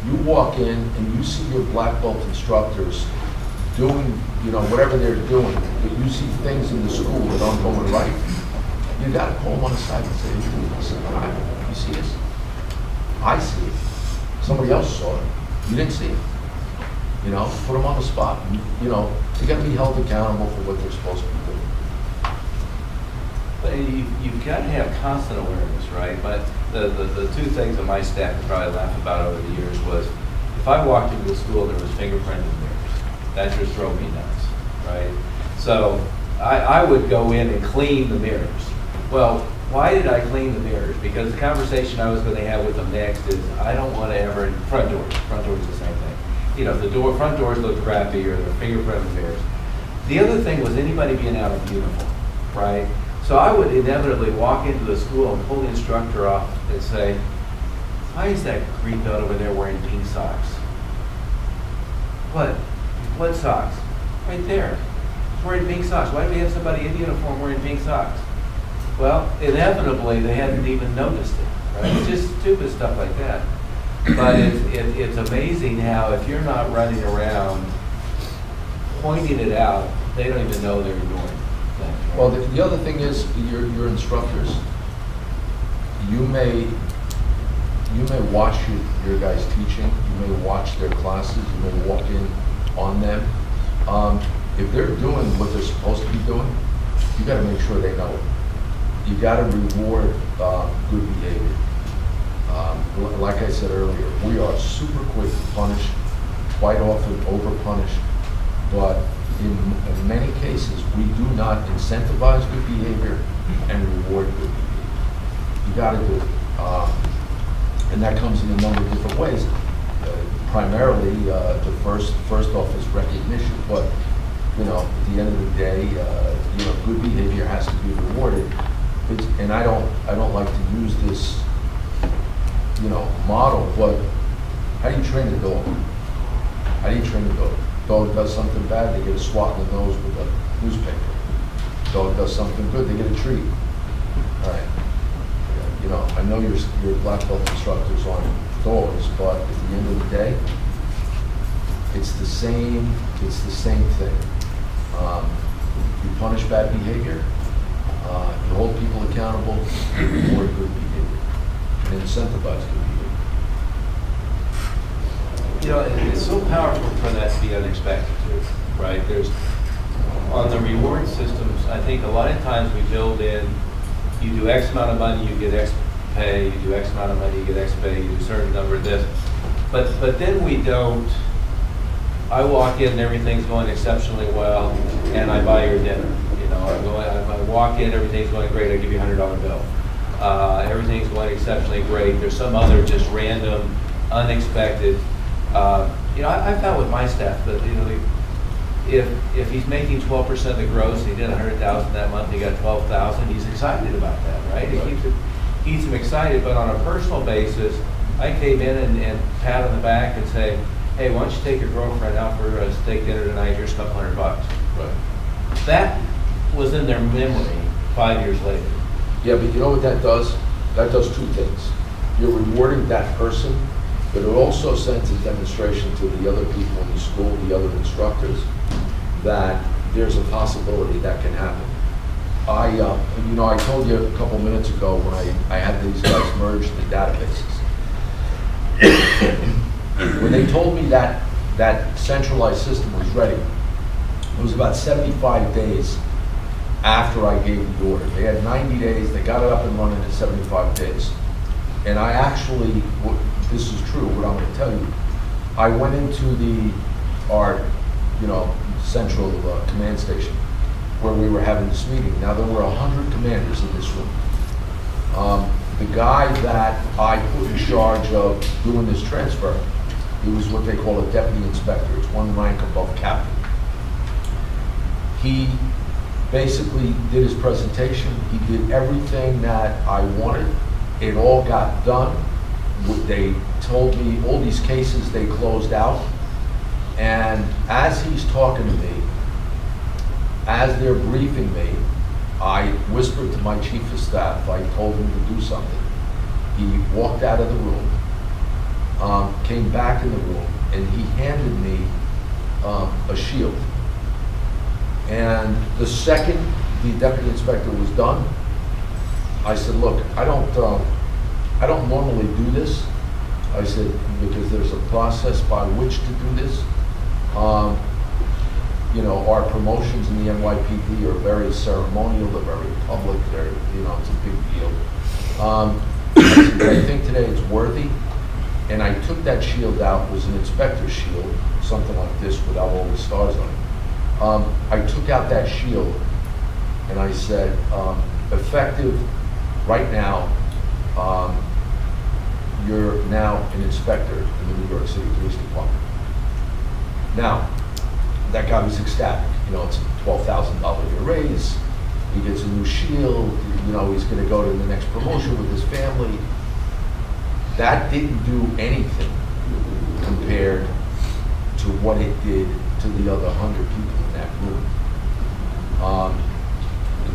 you walk in and you see your black belt instructors doing, you know, whatever they're doing, but you see things in the school that aren't going right. You got to call them on the side and say, listen, you see this? I see it. Somebody else saw it. You didn't see it. You know, put them on the spot. You know, they got to be held accountable for what they're supposed to be doing. But you've got to have constant awareness, right? But the two things that my staff would probably laugh about over the years was, if I walked into a school and there was fingerprint in mirrors, that just drove me nuts, right? So I would go in and clean the mirrors. Well, why did I clean the mirrors? Because the conversation I was going to have with them next is, I don't want to ever, front doors the same thing. You know, if the front doors look crappy or the fingerprint in the mirrors. The other thing was anybody being out of uniform, right? So I would inevitably walk into the school and pull the instructor off and say, why is that green belt over there wearing pink socks? What socks? Right there. He's wearing pink socks. Why do we have somebody in uniform wearing pink socks? Well, inevitably, they hadn't even noticed it, right? It's just stupid stuff like that. But it's amazing how if you're not running around pointing it out, they don't even know they're ignoring things. Well, the other thing is, your instructors, you may watch your guys teaching, you may watch their classes, you may walk in on them. If they're doing what they're supposed to be doing, you gotta make sure they know it. You gotta reward good behavior. Like I said earlier, we are super quick to punish, quite often over-punish, but in many cases, we do not incentivize good behavior and reward good behavior. You gotta do it. And that comes in a number of different ways. Primarily, the first off is recognition, but you know, at the end of the day, you know, good behavior has to be rewarded. And I don't like to use this, you know, model, but how do you train a dog? How do you train a dog? Dog does something bad, they get a swat in the nose with a newspaper. Dog does something good, they get a treat. All right. You know, I know your black belt instructors on dogs, but at the end of the day, it's the same thing. You punish bad behavior, you hold people accountable, you reward good behavior, and incentivize good behavior. You know, it's so powerful for that to be unexpected too, right? There's, on the reward systems, I think a lot of times we build in, you do X amount of money, you get X pay, you do X amount of money, you get X pay, you do a certain number of this. But then we don't, I walk in and everything's going exceptionally well, and I buy your dinner. You know, I walk in, everything's going great, I give you a $100 bill. Everything's going exceptionally great. There's some other just random, unexpected. You know, I found with my staff that, you know, if he's making 12% of the gross, he did 100,000 that month, he got 12,000, he's excited about that, right? It keeps him excited, but on a personal basis, I came in and pat on the back and say, hey, why don't you take your girlfriend out for a steak dinner tonight, here's a couple $100. Right. That was in their memory 5 years later. Yeah, but you know what that does? That does two things. You're rewarding that person, but it also sends a demonstration to the other people in the school, the other instructors, that there's a possibility that can happen. You know, I told you a couple minutes ago when I had these guys merge the databases. When they told me that that centralized system was ready, it was about 75 days after I gave the order. They had 90 days, they got it up and running in 75 days. And I actually, this is true, what I'm going to tell you, I went into our, you know, central command station where we were having this meeting. Now there were 100 commanders in this room. The guy that I put in charge of doing this transfer, he was what they call a deputy inspector. It's one rank above captain. He basically did his presentation. He did everything that I wanted. It all got done. They told me all these cases they closed out. And as he's talking to me, as they're briefing me, I whispered to my chief of staff, I told him to do something. He walked out of the room, came back in the room, and he handed me a shield. And the second the deputy inspector was done, I said, look, I don't normally do this. I said, because there's a process by which to do this. You know, our promotions in the NYPD are very ceremonial, they're very public, you know, it's a big deal. I said, but I think today it's worthy. And I took that shield out, it was an inspector's shield, something like this without all the stars on it. I took out that shield and I said, effective right now, you're now an inspector in the New York City Police Department. Now, that guy was ecstatic. You know, it's a $12,000 a year raise. He gets a new shield. You know, he's going to go to the next promotion with his family. That didn't do anything compared to what it did to the other 100 people in that room.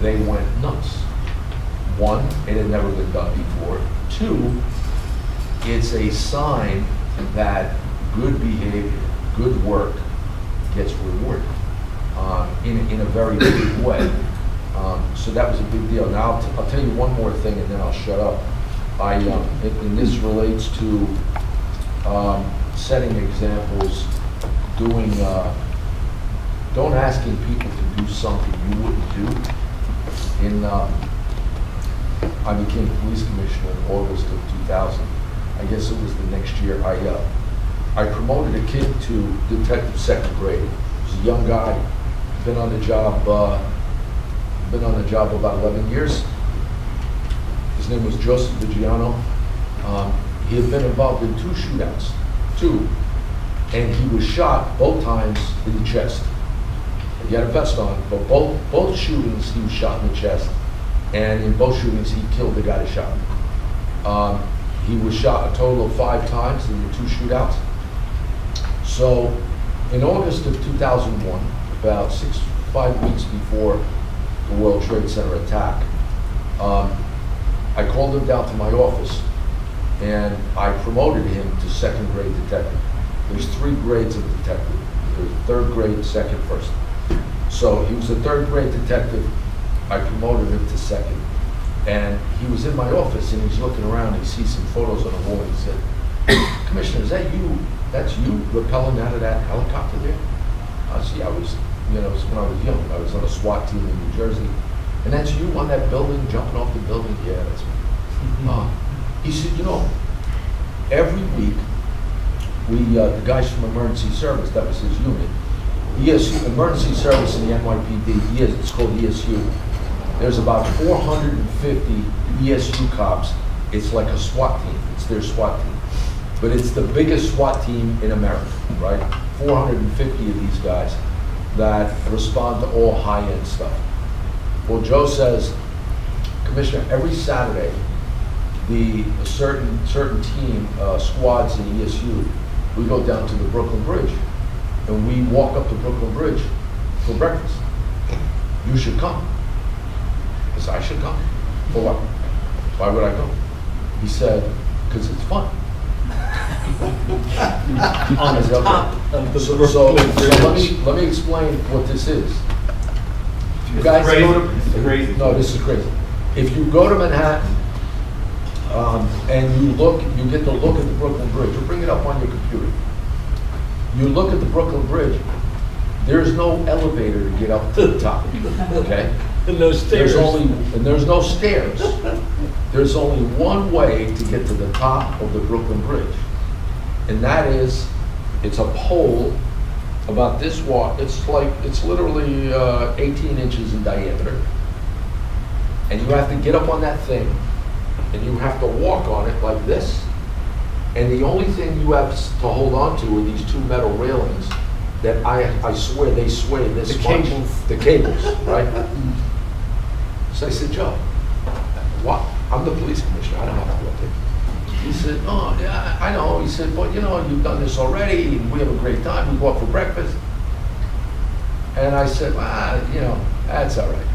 They went nuts. One, it had never been done before. Two, it's a sign that good behavior, good work gets rewarded in a very big way. So that was a big deal. Now I'll tell you one more thing and then I'll shut up. And this relates to setting examples, don't asking people to do something you wouldn't do, I became police commissioner in August of 2000. I guess it was the next year. I promoted a kid to detective second grade. He was a young guy, been on the job about 11 years. His name was Joseph Vigiano. He had been involved in 2 shootouts, and he was shot both times in the chest. He had a vest on, but both shootings he was shot in the chest, and in both shootings he killed the guy that shot him. He was shot a total of 5 times in the 2 shootouts. So in August of 2001, about 5 weeks before the World Trade Center attack, I called him down to my office and I promoted him to second grade detective. There's 3 grades of detective. There's 3rd grade, 2nd, 1st. So he was a 3rd grade detective. I promoted him to 2nd. And he was in my office and he's looking around, he sees some photos on the wall, and he said, "Commissioner, is that you? That's you rappelling out of that helicopter there?" I said, "Yeah, I was, when I was young, I was on a SWAT team in New Jersey. And that's you on that building, jumping off the building?" "Yeah, that's me." He said, every week, the guys from emergency service, that was his unit, ESU, emergency service in the NYPD, it's called ESU. There's about 450 ESU cops. It's like a SWAT team. It's their SWAT team. But it's the biggest SWAT team in America, right? 450 of these guys that respond to all high-end stuff. Well, Joe says, "Commissioner, every Saturday, a certain team, squads in ESU, we go down to the Brooklyn Bridge, and we walk up the Brooklyn Bridge for breakfast. You should come." I said, "I should come? For what? Why would I go?" He said, "Because it's fun." On the top of the So Brooklyn Bridge. let me explain what this is. You guys go to, no, this is crazy. If you go to Manhattan, and you get to look at the Brooklyn Bridge, or bring it up on your computer. You look at the Brooklyn Bridge, there's no elevator to get up to the top, okay? And no stairs. There's no stairs. There's only one way to get to the top of the Brooklyn Bridge. And that is, it's a pole about this wide. It's literally 18 inches in diameter. And you have to get up on that thing, and you have to walk on it like this. And the only thing you have to hold on to are these 2 metal railings that I swear they sway this much. The cables, right? So I said, "Joe, what? I'm the police commissioner. I don't have to go up there." He said, "Oh, yeah, I know." He said, "But you've done this already. And we have a great time. We go out for breakfast." And I said, "Well, that's all right."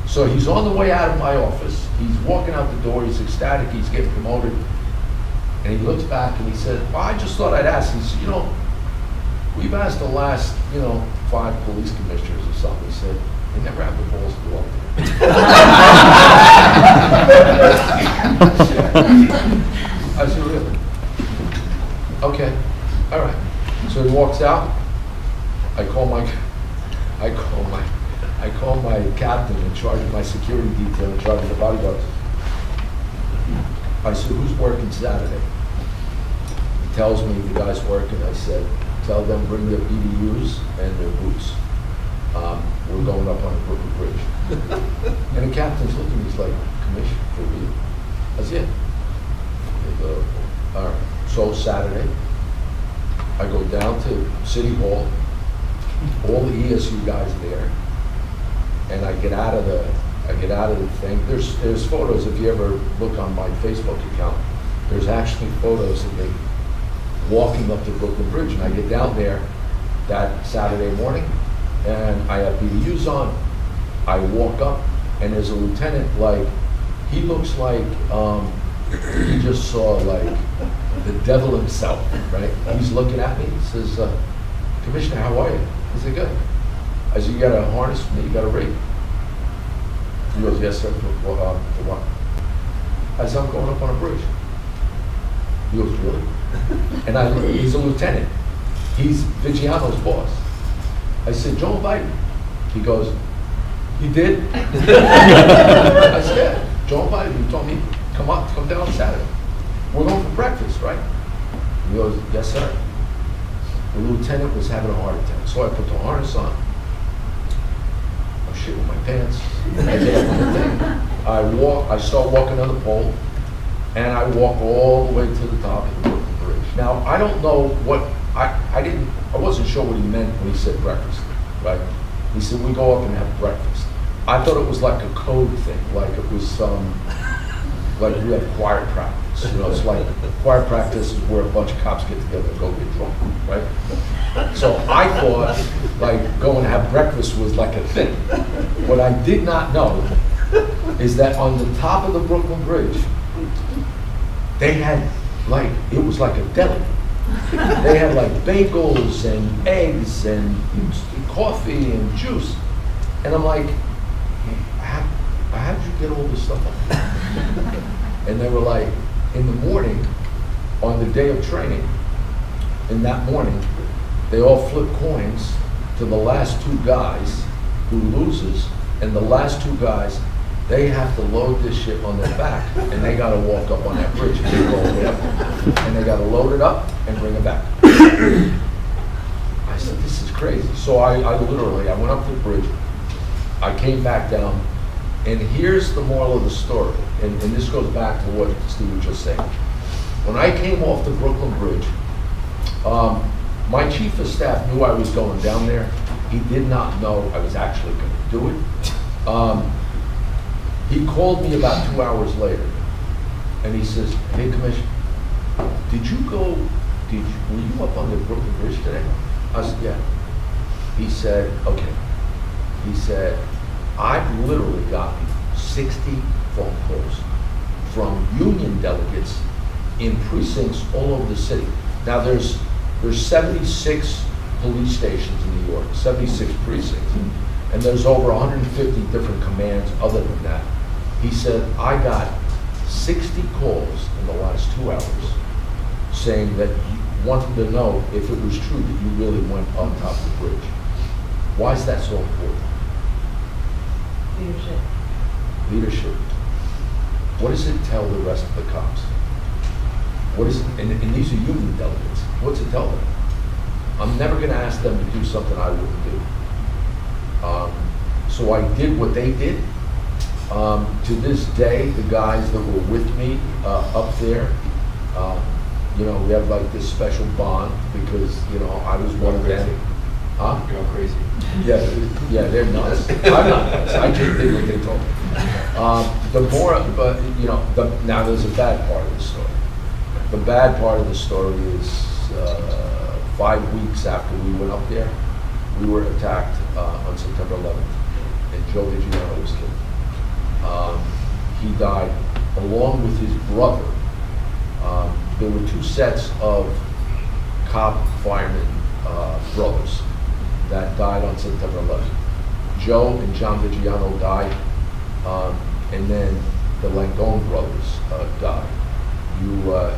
So he's on the way out of my office. He's walking out the door. He's ecstatic. He's getting promoted. And he looks back and he said, "Well, I just thought I'd ask." He said, "We've asked the last, 5 police commissioners or something." He said, "They never have the balls to go up there." I said, "Really?" "Okay, all right." So he walks out. I call my captain in charge of my security detail, in charge of the bodyguards. I said, "Who's working Saturday?" He tells me the guy's working. I said, "Tell them bring their BDUs and their boots. We're going up on the Brooklyn Bridge." And the captain's looking, he's like, "Commissioner, for real?" I said, "Yeah." They go, "All right." So Saturday, I go down to City Hall, all the ESU guys are there, and I get out of the thing. There's photos, if you ever look on my Facebook account, there's actually photos of me walking up the Brooklyn Bridge, and I get down there that Saturday morning, and I have BDUs on. I walk up, and there's a lieutenant, he looks like he just saw the devil himself, right? He's looking at me, he says, "Commissioner, how are you?" I said, "Good." I said, "You got a harness for me? You got a rig?" He goes, "Yes, sir." For what? I said, "I'm going up on a bridge." He goes, "Really?" And he's a lieutenant. He's Vigiano's boss. I said, "Joe invited me." He goes, He did? I said, yeah. Joe invited me, told me, come down Saturday. We're going for breakfast, right? He goes, yes, sir. The lieutenant was having a heart attack, so I put the harness on. I'm shit with my pants. I start walking on the pole, and I walk all the way to the top of the Brooklyn Bridge. Now, I don't know what, I wasn't sure what he meant when he said breakfast, right? He said, we go up and have breakfast. I thought it was like a code thing, like it was like we had choir practice. You know, it's like choir practice is where a bunch of cops get together and go get drunk, right? So I thought like going to have breakfast was like a thing. What I did not know is that on the top of the Brooklyn Bridge, they had like, it was like a deli. They had like bagels and eggs and coffee and juice. And I'm like, how did you get all this stuff up? And they were like, in the morning, on the day of training, in that morning, they all flip coins to the last two guys who loses, and the last two guys, they have to load this shit on their back, and they gotta walk up on that bridge and they go all the way up. And they gotta load it up and bring it back. I said, this is crazy. So I went up to the bridge, I came back down, and here's the moral of the story, and this goes back to what Steve was just saying. When I came off the Brooklyn Bridge, my chief of staff knew I was going down there. He did not know I was actually going to do it. He called me about 2 hours later, and he says, hey, Commissioner, were you up on the Brooklyn Bridge today? I said, yeah. He said, okay. He said, I've literally gotten 60 phone calls from union delegates in precincts all over the city. Now there's 76 police stations in New York, 76 precincts, and there's over 150 different commands other than that. He said, I got 60 calls in the last 2 hours saying that you wanted to know if it was true that you really went on top of the bridge. Why is that so important? Leadership. Leadership. What does it tell the rest of the cops? What is, and these are union delegates. What's it tell them? I'm never going to ask them to do something I wouldn't do. So I did what they did. To this day, the guys that were with me up there, you know, we have like this special bond because, you know, I was one of them. Huh? You're all crazy. Yeah, they're nuts. I'm not nuts. I just did what they told me. The more, but you know, now there's a bad part of the story. The bad part of the story is 5 weeks after we went up there, we were attacked on September 11th, and Joe Viggiano was killed. He died along with his brother. There were two sets of cop firemen brothers that died on September 11th. Joe and John Viggiano died, and then the Langone brothers died.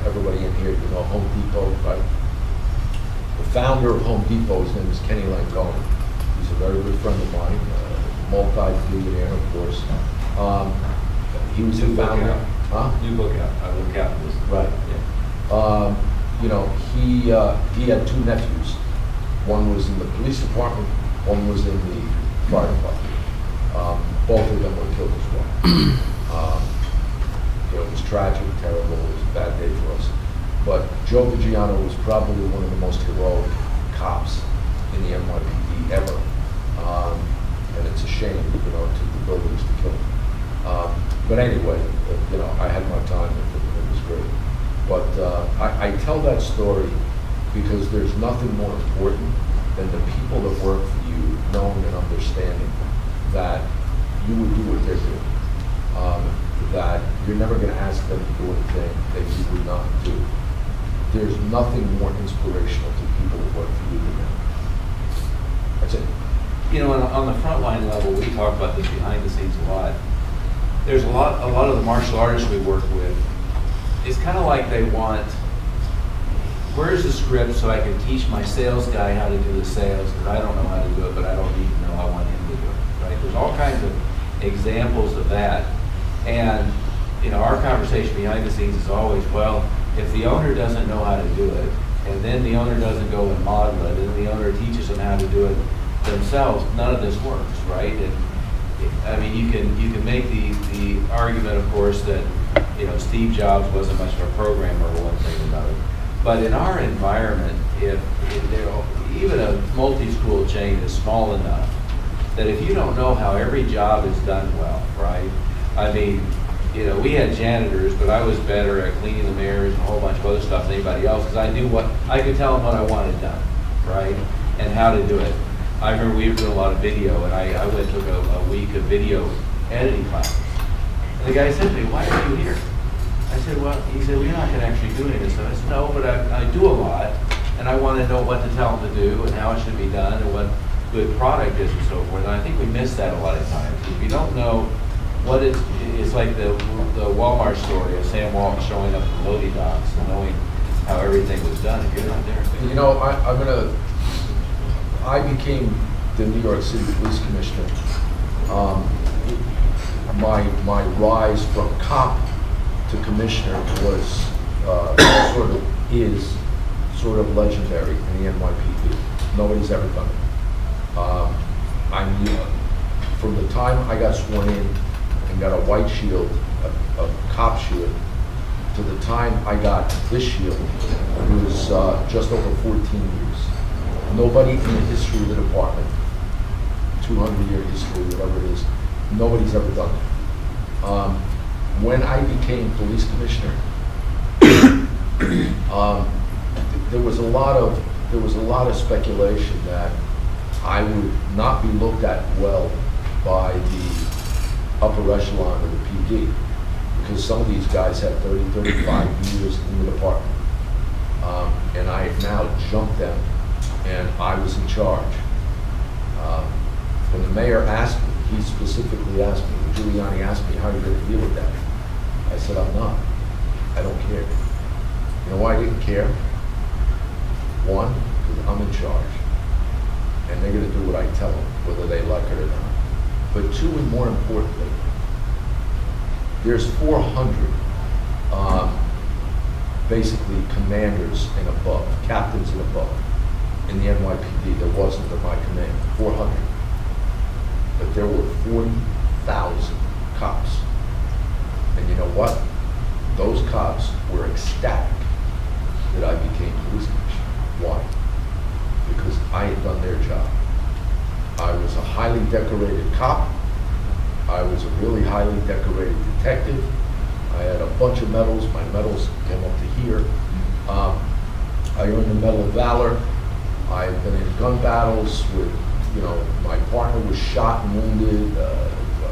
Everybody in here, you know Home Depot, right? The founder of Home Depot, his name is Kenny Langone. He's a very good friend of mine, multi-billionaire, of course. He was the founder. Huh? New book out. I look out this. Right. Yeah. You know, he had two nephews. One was in the police department, one was in the fire department. Both of them were killed as well. You know, it was tragic, terrible, it was a bad day for us. But Joe Viggiano was probably one of the most heroic cops in the NYPD ever. And it's a shame, you know, it took the buildings to kill him. But anyway, you know, I had my time, it was great. But I tell that story because there's nothing more important than the people that work for you knowing and understanding that you would do what they're doing. That you're never going to ask them to do anything that you would not do. There's nothing more inspirational to people that work for you than that. That's it. You know, on the frontline level, we talk about this behind the scenes a lot. There's a lot of the martial artists we work with. It's kind of like they want, where's the script so I can teach my sales guy how to do the sales, because I don't know how to do it, but I don't need to know, I want him to do it, right? right? There's all kinds of examples of that. And, you know, our conversation behind the scenes is always, well, if the owner doesn't know how to do it, and then the owner doesn't go and model it, and the owner teaches them how to do it themselves, none of this works, right? And I mean, you can make the argument, of course, that, you know, Steve Jobs wasn't much of a programmer or one thing or another. But in our environment, if even a multi-school chain is small enough that if you don't know how every job is done well, right? I mean, you know, we had janitors, but I was better at cleaning the mirrors and a whole bunch of other stuff than anybody else because I knew I could tell them what I wanted done, right? And how to do it. I remember we were doing a lot of video, and I went and took a week of video editing classes. And the guy said to me, "Why are you here?" I said, "Well," he said, "well, you're not going to actually do any of this stuff." I said, "No, but I do a lot, and I want to know what to tell them to do and how it should be done and what good product is and so forth." And I think we miss that a lot of times. If you don't know what it's like the Walmart story of Sam Walton showing up at the loading docks and knowing how everything was done. If you're not there, You know, I became the New York City Police Commissioner. My rise from cop to commissioner was sort of legendary in the NYPD. Nobody's ever done it. I knew from the time I got sworn in and got a white shield, a cop shield, to the time I got this shield, it was just over 14 years. Nobody in the history of the department, 200-year history, whatever it is, nobody's ever done it. When I became police commissioner, there was a lot of speculation that I would not be looked at well by the upper echelon of the PD because some of these guys had 30, 35 years in the department, and I have now jumped them. And I was in charge. When the mayor asked me, he specifically asked me, Giuliani asked me, how are you going to deal with that? I said, I'm not. I don't care. You know why I didn't care? One, because I'm in charge. And they're going to do what I tell them, whether they like it or not. But two, and more importantly, there's 400 basically commanders and above, captains and above. In the NYPD, there wasn't in my command, 400. But there were 40,000 cops. And you know what? Those cops were ecstatic that I became police commissioner. Why? Because I had done their job. I was a highly decorated cop. I was a really highly decorated detective. I had a bunch of medals. My medals came up to here. I earned the Medal of Valor. I've been in gun battles with, you know, my partner was shot and wounded.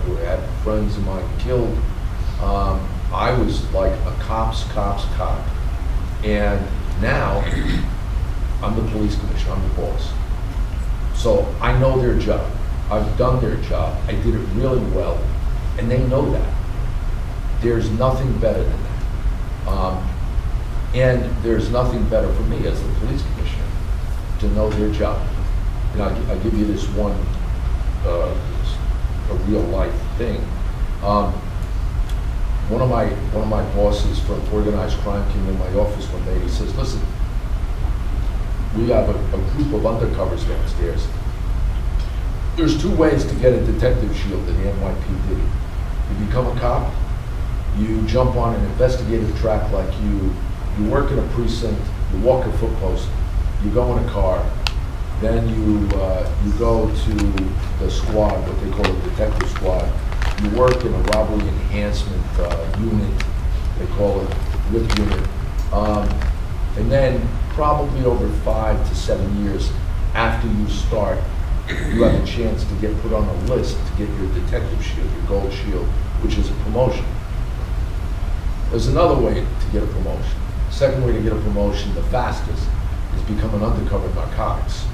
We had friends of mine killed. I was like a cop's cop. And now, I'm the police commissioner, I'm the boss. So I know their job. I've done their job. I did it really well. And they know that. There's nothing better than that. And there's nothing better for me as the police commissioner to know their job. And I'll give you this one, a real life thing. One of my bosses from organized crime came in my office one day. He says, "Listen, we have a group of undercovers downstairs. There's two ways to get a detective shield in the NYPD. You become a cop, you jump on an investigative track like you work in a precinct, you walk a foot post, you go in a car, then you go to the squad, what they call a detective squad. You work in a robbery enhancement unit, they call it RIP unit. And then probably over 5 to 7 years after you start, you have a chance to get put on a list to get your detective shield, your gold shield, which is a promotion. There's another way to get a promotion. Second way to get a promotion, the fastest, is become an undercover narcotics.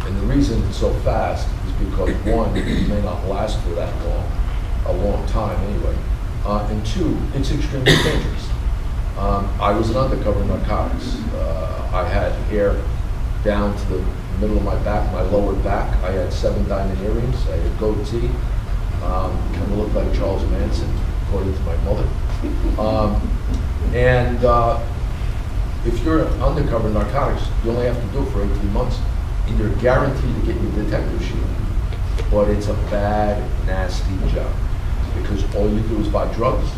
And the reason it's so fast is because one, it may not last for that long, a long time anyway. And two, it's extremely dangerous. I was an undercover narcotics. I had hair down to the middle of my back, my lower back. I had 7 diamond earrings. I had a goatee. Kind of looked like Charles Manson, according to my mother. If you're undercover narcotics, you only have to do it for 18 months, and you're guaranteed to get your detective shield. But it's a bad, nasty job, because all you do is buy drugs.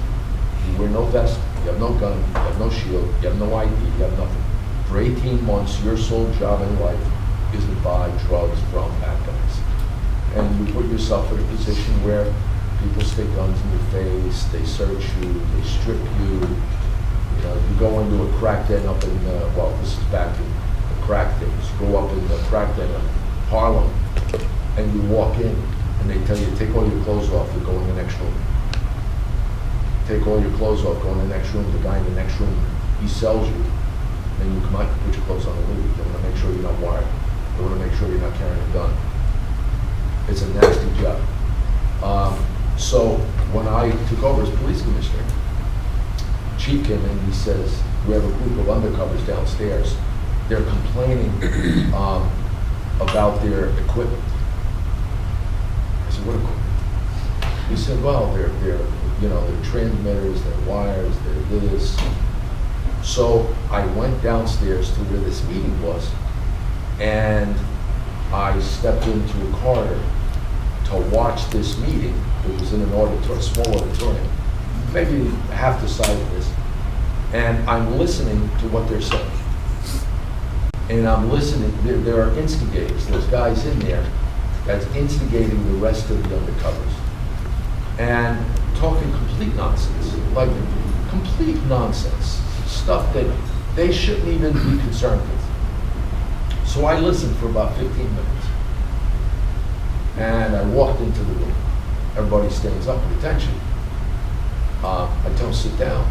You wear no vest, you have no gun, you have no shield, you have no ID, you have nothing. For 18 months, your sole job in life is to buy drugs from bad guys. And you put yourself in a position where people stick guns in your face, they search you, they strip you. You know, you go into a crack den up in, well, this is back in the crack dens. You go up in the crack den of Harlem, and you walk in, and they tell you, take all your clothes off, you go in the next room. Take all your clothes off, go in the next room. The guy in the next room, he sells you. Then you come out, you put your clothes on and leave. They want to make sure you're not wired. They want to make sure you're not carrying a gun. It's a nasty job. So when I took over as police commissioner, chief came in and he says, we have a group of undercovers downstairs. They're complaining about their equipment. I said, what equipment? He said, well, they're transmitters, they're wires, they're this. So I went downstairs to where this meeting was, and I stepped into a corridor to watch this meeting. It was in an auditorium, a small auditorium, maybe half the size of this. And I'm listening to what they're saying. And I'm listening, there are instigators, there's guys in there that's instigating the rest of the undercovers. And talking complete nonsense, like complete nonsense, stuff that they shouldn't even be concerned with. So I listened for about 15 minutes. And I walked into the room. Everybody stands up at attention. I tell them, sit down.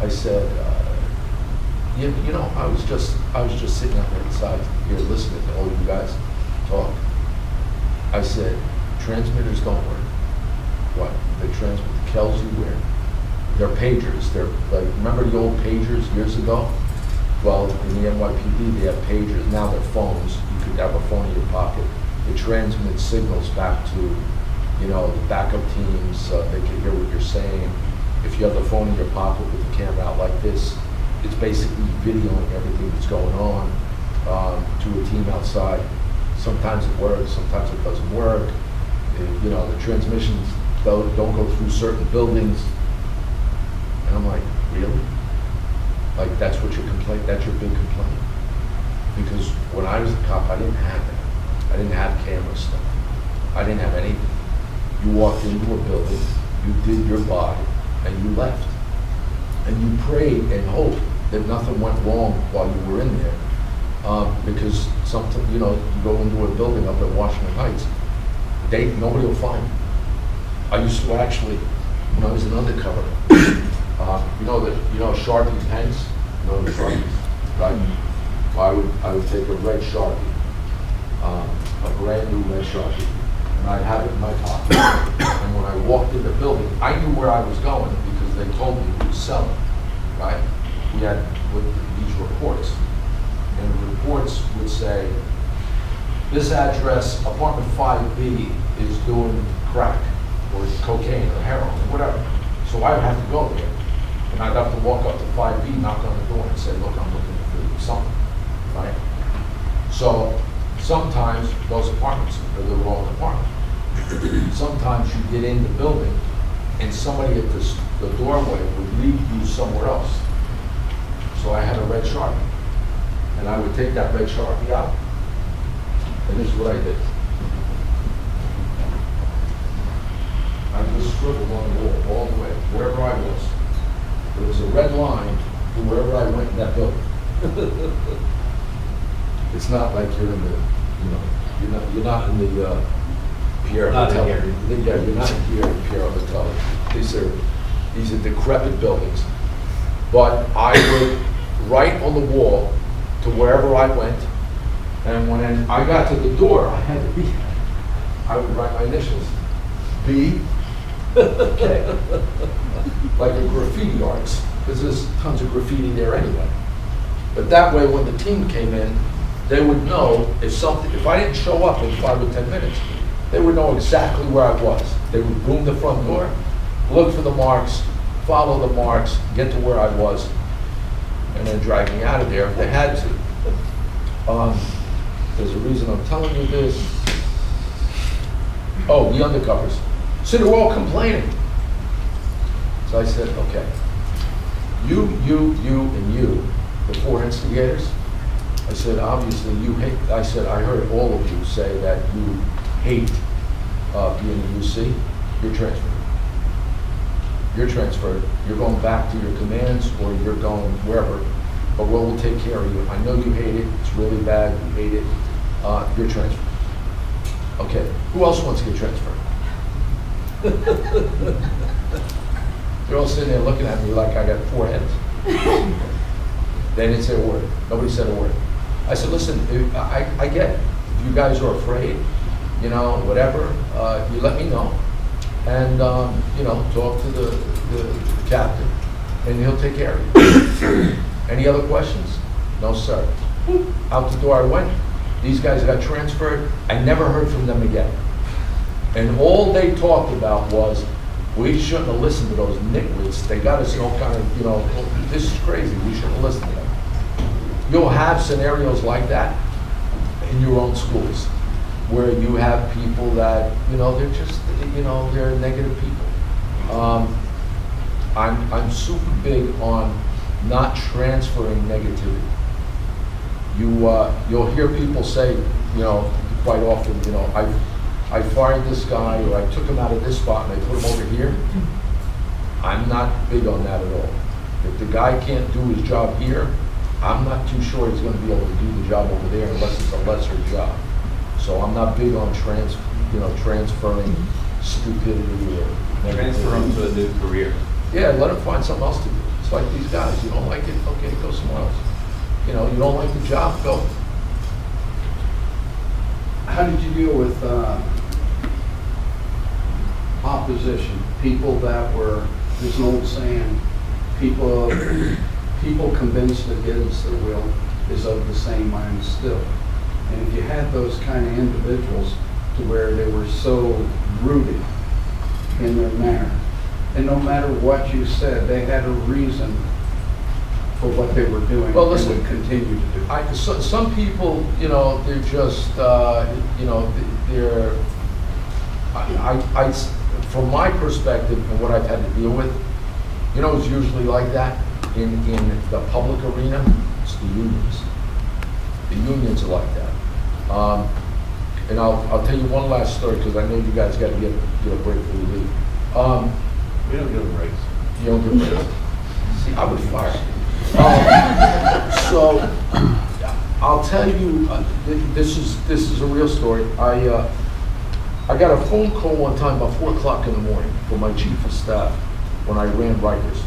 I said, I was just sitting out there inside here listening to all you guys talk. I said, transmitters don't work. What? They transmit the Kells you wear. They're pagers. They're like, remember the old pagers years ago? Well, in the NYPD, they have pagers. Now they're phones. You could have a phone in your pocket. It transmits signals back to, the backup teams. They can hear what you're saying. If you have the phone in your pocket with the camera out like this, it's basically videoing everything that's going on to a team outside. Sometimes it works, sometimes it doesn't work. The transmissions don't go through certain buildings. And I'm like, really? Like, that's what your complaint, that's your big complaint? Because when I was a cop, I didn't have that. I didn't have camera stuff. I didn't have anything. You walked into a building, you did your body, and you left. And you prayed and hoped that nothing went wrong while you were in there. Because sometimes, you go into a building up at Washington Heights, nobody will find you. I used to actually, when I was an undercover, Sharpie pens, the Sharpies, right? I would take a red Sharpie, a brand new red Sharpie, and I'd have it in my pocket. And when I walked in the building, I knew where I was going because they told me who was selling, right? We had these reports, and the reports would say, this address, apartment 5B, is doing crack, or cocaine, or heroin, or whatever. So I would have to go there. And I'd have to walk up to 5B, knock on the door, and say, look, I'm looking for something, right? So sometimes those apartments are the wrong apartment. Sometimes you get in the building, and somebody at the doorway would lead you somewhere else. So I had a red Sharpie, and I would take that red Sharpie out, and this is what I did. I just scribbled on the wall all the way, wherever I was. There was a red line to wherever I went in that building. It's not like you're in the, you're not in the Pierre Not Hotel. in here. Yeah, you're not in Pierre Hotel. These are decrepit buildings. But I would write on the wall to wherever I went, and when I got to the door, I had to be. I would write my initials, B. Okay. Like a graffiti artist, because there's tons of graffiti there anyway. But that way, when the team came in, they would know if I didn't show up in 5 or 10 minutes, they would know exactly where I was. They would boom the front door, look for the marks, follow the marks, get to where I was, and then drag me out of there if they had to. There's a reason I'm telling you this. Oh, the undercovers. So they were all complaining. So I said, okay, you, and you, the 4 instigators, I said, obviously you hate, I said, I heard all of you say that you hate being a UC. You're transferred. You're transferred. You're going back to your commands or you're going wherever, but we'll take care of you. I know you hate it. It's really bad. You hate it. You're transferred. Okay, who else wants to get transferred? They're all sitting there looking at me like I got 4 heads. They didn't say a word. Nobody said a word. I said, listen, I get it. If you guys are afraid, you know, whatever, you let me know. And, you know, talk to the captain, and he'll take care of you. Any other questions? No, sir. Out the door I went. These guys got transferred. I never heard from them again. And all they talked about was, we shouldn't have listened to those nitwits. They got us in all kind of, you know, this is crazy. We shouldn't have listened to them. You'll have scenarios like that in your own schools, where you have people that, you know, they're just, you know, they're negative people. I'm super big on not transferring negativity. You'll hear people say, you know, quite often, you know, I fired this guy, or I took him out of this spot and I put him over here. I'm not big on that at all. If the guy can't do his job here, I'm not too sure he's going to be able to do the job over there unless it's a lesser job. So I'm not big on transferring stupidity or Transfer them to a new career. Yeah, let them find something else to do. It's like these guys. You don't like it, okay, go somewhere else. You know, you don't like the job, go. How did you deal with opposition? People that were, there's an old saying, people convinced against their will is of the same mind still. And if you had those kind of individuals to where they were so rooted in their manner, and no matter what you said, they had a reason for what they were doing, well, listen, and would continue to do. Some people, you know, they're just, you know, they're, from my perspective and what I've had to deal with, you know, it's usually like that in the public arena. It's the unions. The unions are like that. And I'll tell you one last story because I know you guys got to get a break before you leave. We don't give them breaks. You don't get breaks. See, I would fire. So I'll tell you, this is a real story. I got a phone call one time about 4 o'clock in the morning from my chief of staff when I ran Rikers.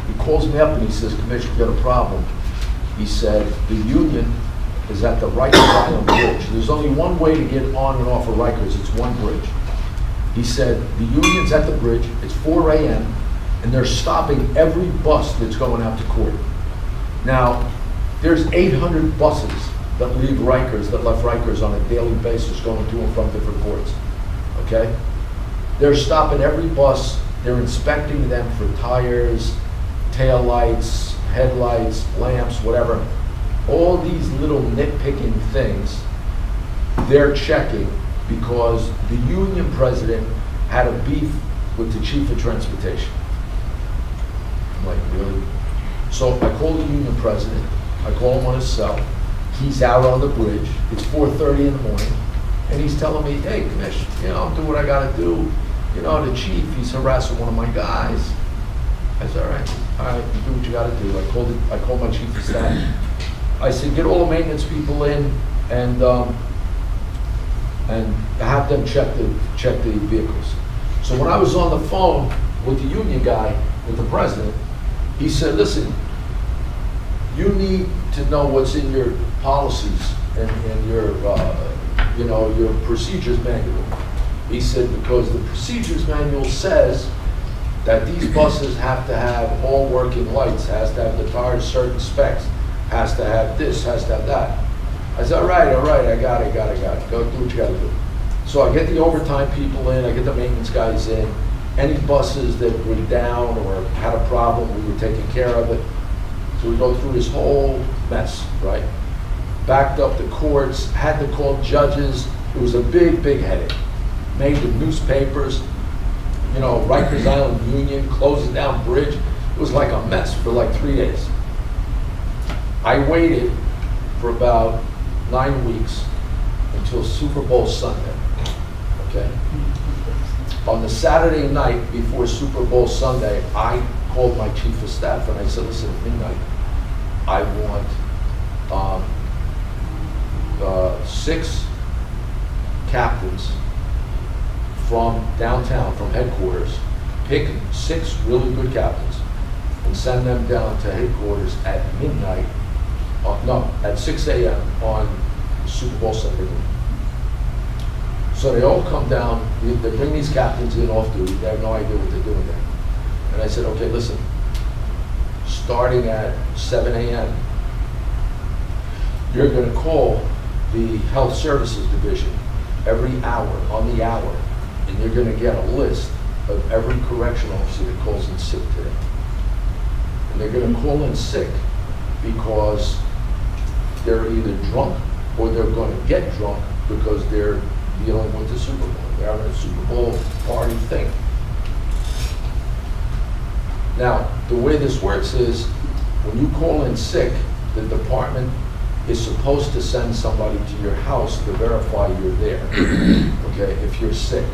He calls me up and he says, Commissioner, we got a problem. He said, the union is at the Rikers Island bridge. There's only one way to get on and off of Rikers. It's one bridge. He said, the union's at the bridge. It's 4 a.m. and they're stopping every bus that's going out to court. Now, there's 800 buses that leave Rikers, that left Rikers on a daily basis going to and from different courts, okay? They're stopping every bus. They're inspecting them for tires, tail lights, headlights, lamps, whatever. All these little nitpicking things, they're checking because the union president had a beef with the chief of transportation. I'm like, really? So I call the union president, I call him on his cell, he's out on the bridge, it's 4:30 in the morning, and he's telling me, hey, Commissioner, you know, I'm doing what I gotta do. You know, the chief, he's harassing one of my guys. I said, all right, you do what you gotta do. I called my chief of staff. I said, get all the maintenance people in and have them check the vehicles. So when I was on the phone with the union guy, with the president, he said, listen, you need to know what's in your policies and your, you know, your procedures manual. He said, because the procedures manual says that these buses have to have all working lights, has to have the tires certain specs, has to have this, has to have that. I said, all right, I got it. Go do what you gotta do. So I get the overtime people in, I get the maintenance guys in. Any buses that were down or had a problem, we were taking care of it. So we go through this whole mess, right? Backed up the courts, had to call judges. It was a big headache. Made the newspapers, you know, Rikers Island Union, closing down bridge. It was like a mess for like 3 days. I waited for about 9 weeks until Super Bowl Sunday, okay? On the Saturday night before Super Bowl Sunday, I called my chief of staff and I said, listen, at midnight, I want 6 captains from downtown, from headquarters, pick 6 really good captains and send them down to headquarters at midnight, at 6 a.m. on Super Bowl Sunday. So they all come down, they bring these captains in off duty, they have no idea what they're doing there. And I said, okay, listen, starting at 7 a.m., you're gonna call the Health Services Division every hour, on the hour, and you're gonna get a list of every correctional officer that calls in sick today. And they're gonna call in sick because they're either drunk or they're gonna get drunk because they're dealing with the Super Bowl. They're having a Super Bowl party thing. Now, the way this works is when you call in sick, the department is supposed to send somebody to your house to verify you're there, okay, if you're sick.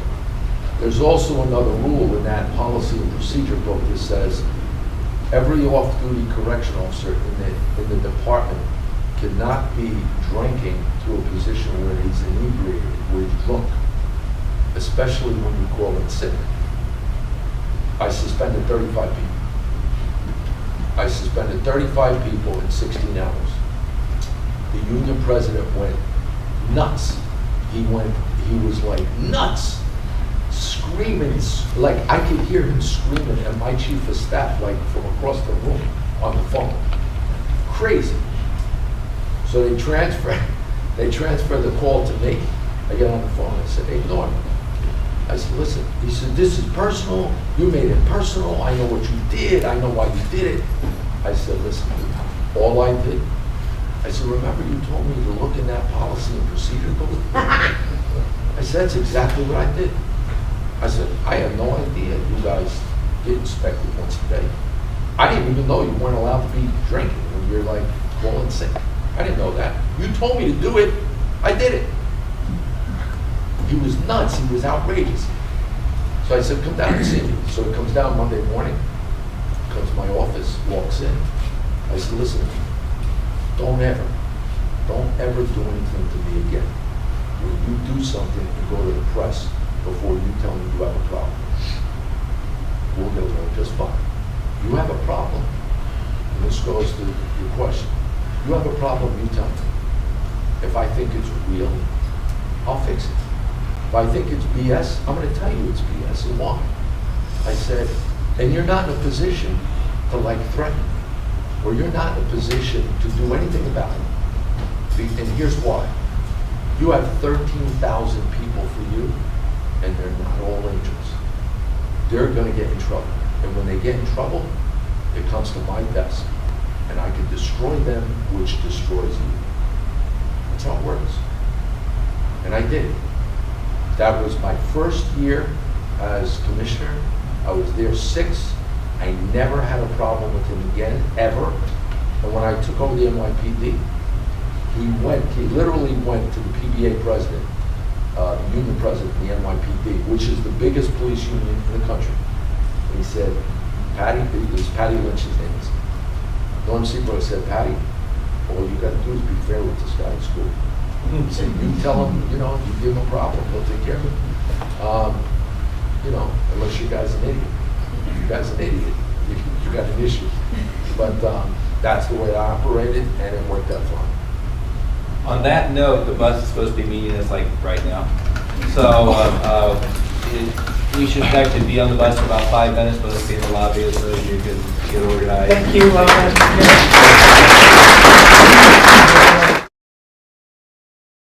There's also another rule in that policy and procedure book that says every off-duty correction officer in the department cannot be drinking to a position where he's inebriated, where he's drunk, especially when you call in sick. I suspended 35 people. I suspended 35 people in 16 hours. The union president went nuts. He was like nuts, screaming, like I could hear him screaming at my chief of staff, like from across the room on the phone. Crazy. So they transfer the call to me. I get on the phone, I said, hey, Norm. I said, listen, he said, this is personal. You made it personal. I know what you did. I know why you did it. I said, listen, all I did, I said, remember you told me to look in that policy and procedure book? I said, that's exactly what I did. I said, I had no idea you guys get inspected once a day. I didn't even know you weren't allowed to be drinking when you're like calling sick. I didn't know that. You told me to do it. I did it. He was nuts. He was outrageous. So I said, come down and see me. So he comes down Monday morning, comes to my office, walks in. I said, listen, don't ever do anything to me again. When you do something and go to the press before you tell me you have a problem, we'll get along just fine. You have a problem, and this goes to your question. You have a problem, you tell me. If I think it's real, I'll fix it. If I think it's BS, I'm going to tell you it's BS and why. I said, and you're not in a position to like threaten, or you're not in a position to do anything about it. And here's why. You have 13,000 people for you, and they're not all angels. They're going to get in trouble. And when they get in trouble, it comes to my desk. And I can destroy them, which destroys you. That's how it works. And I did. That was my first year as commissioner. I was there 6. I never had a problem with him again, ever. And when I took over the NYPD, he literally went to the PBA president, the union president of the NYPD, which is the biggest police union in the country. And he said, Patty, it was Patty Lynch's name. Norm Seabrook said, Patty, all you got to do is be fair with this guy in school. He said, you tell him, you give him a problem, he'll take care of it. Unless you guys an idiot. If you guys an idiot, you got an issue. But that's the way I operated, and it worked out fine. On that note, the bus is supposed to be meeting us like right now. So we should actually be on the bus for about 5 minutes, but let's be in the lobby so that you can get organized. Thank you.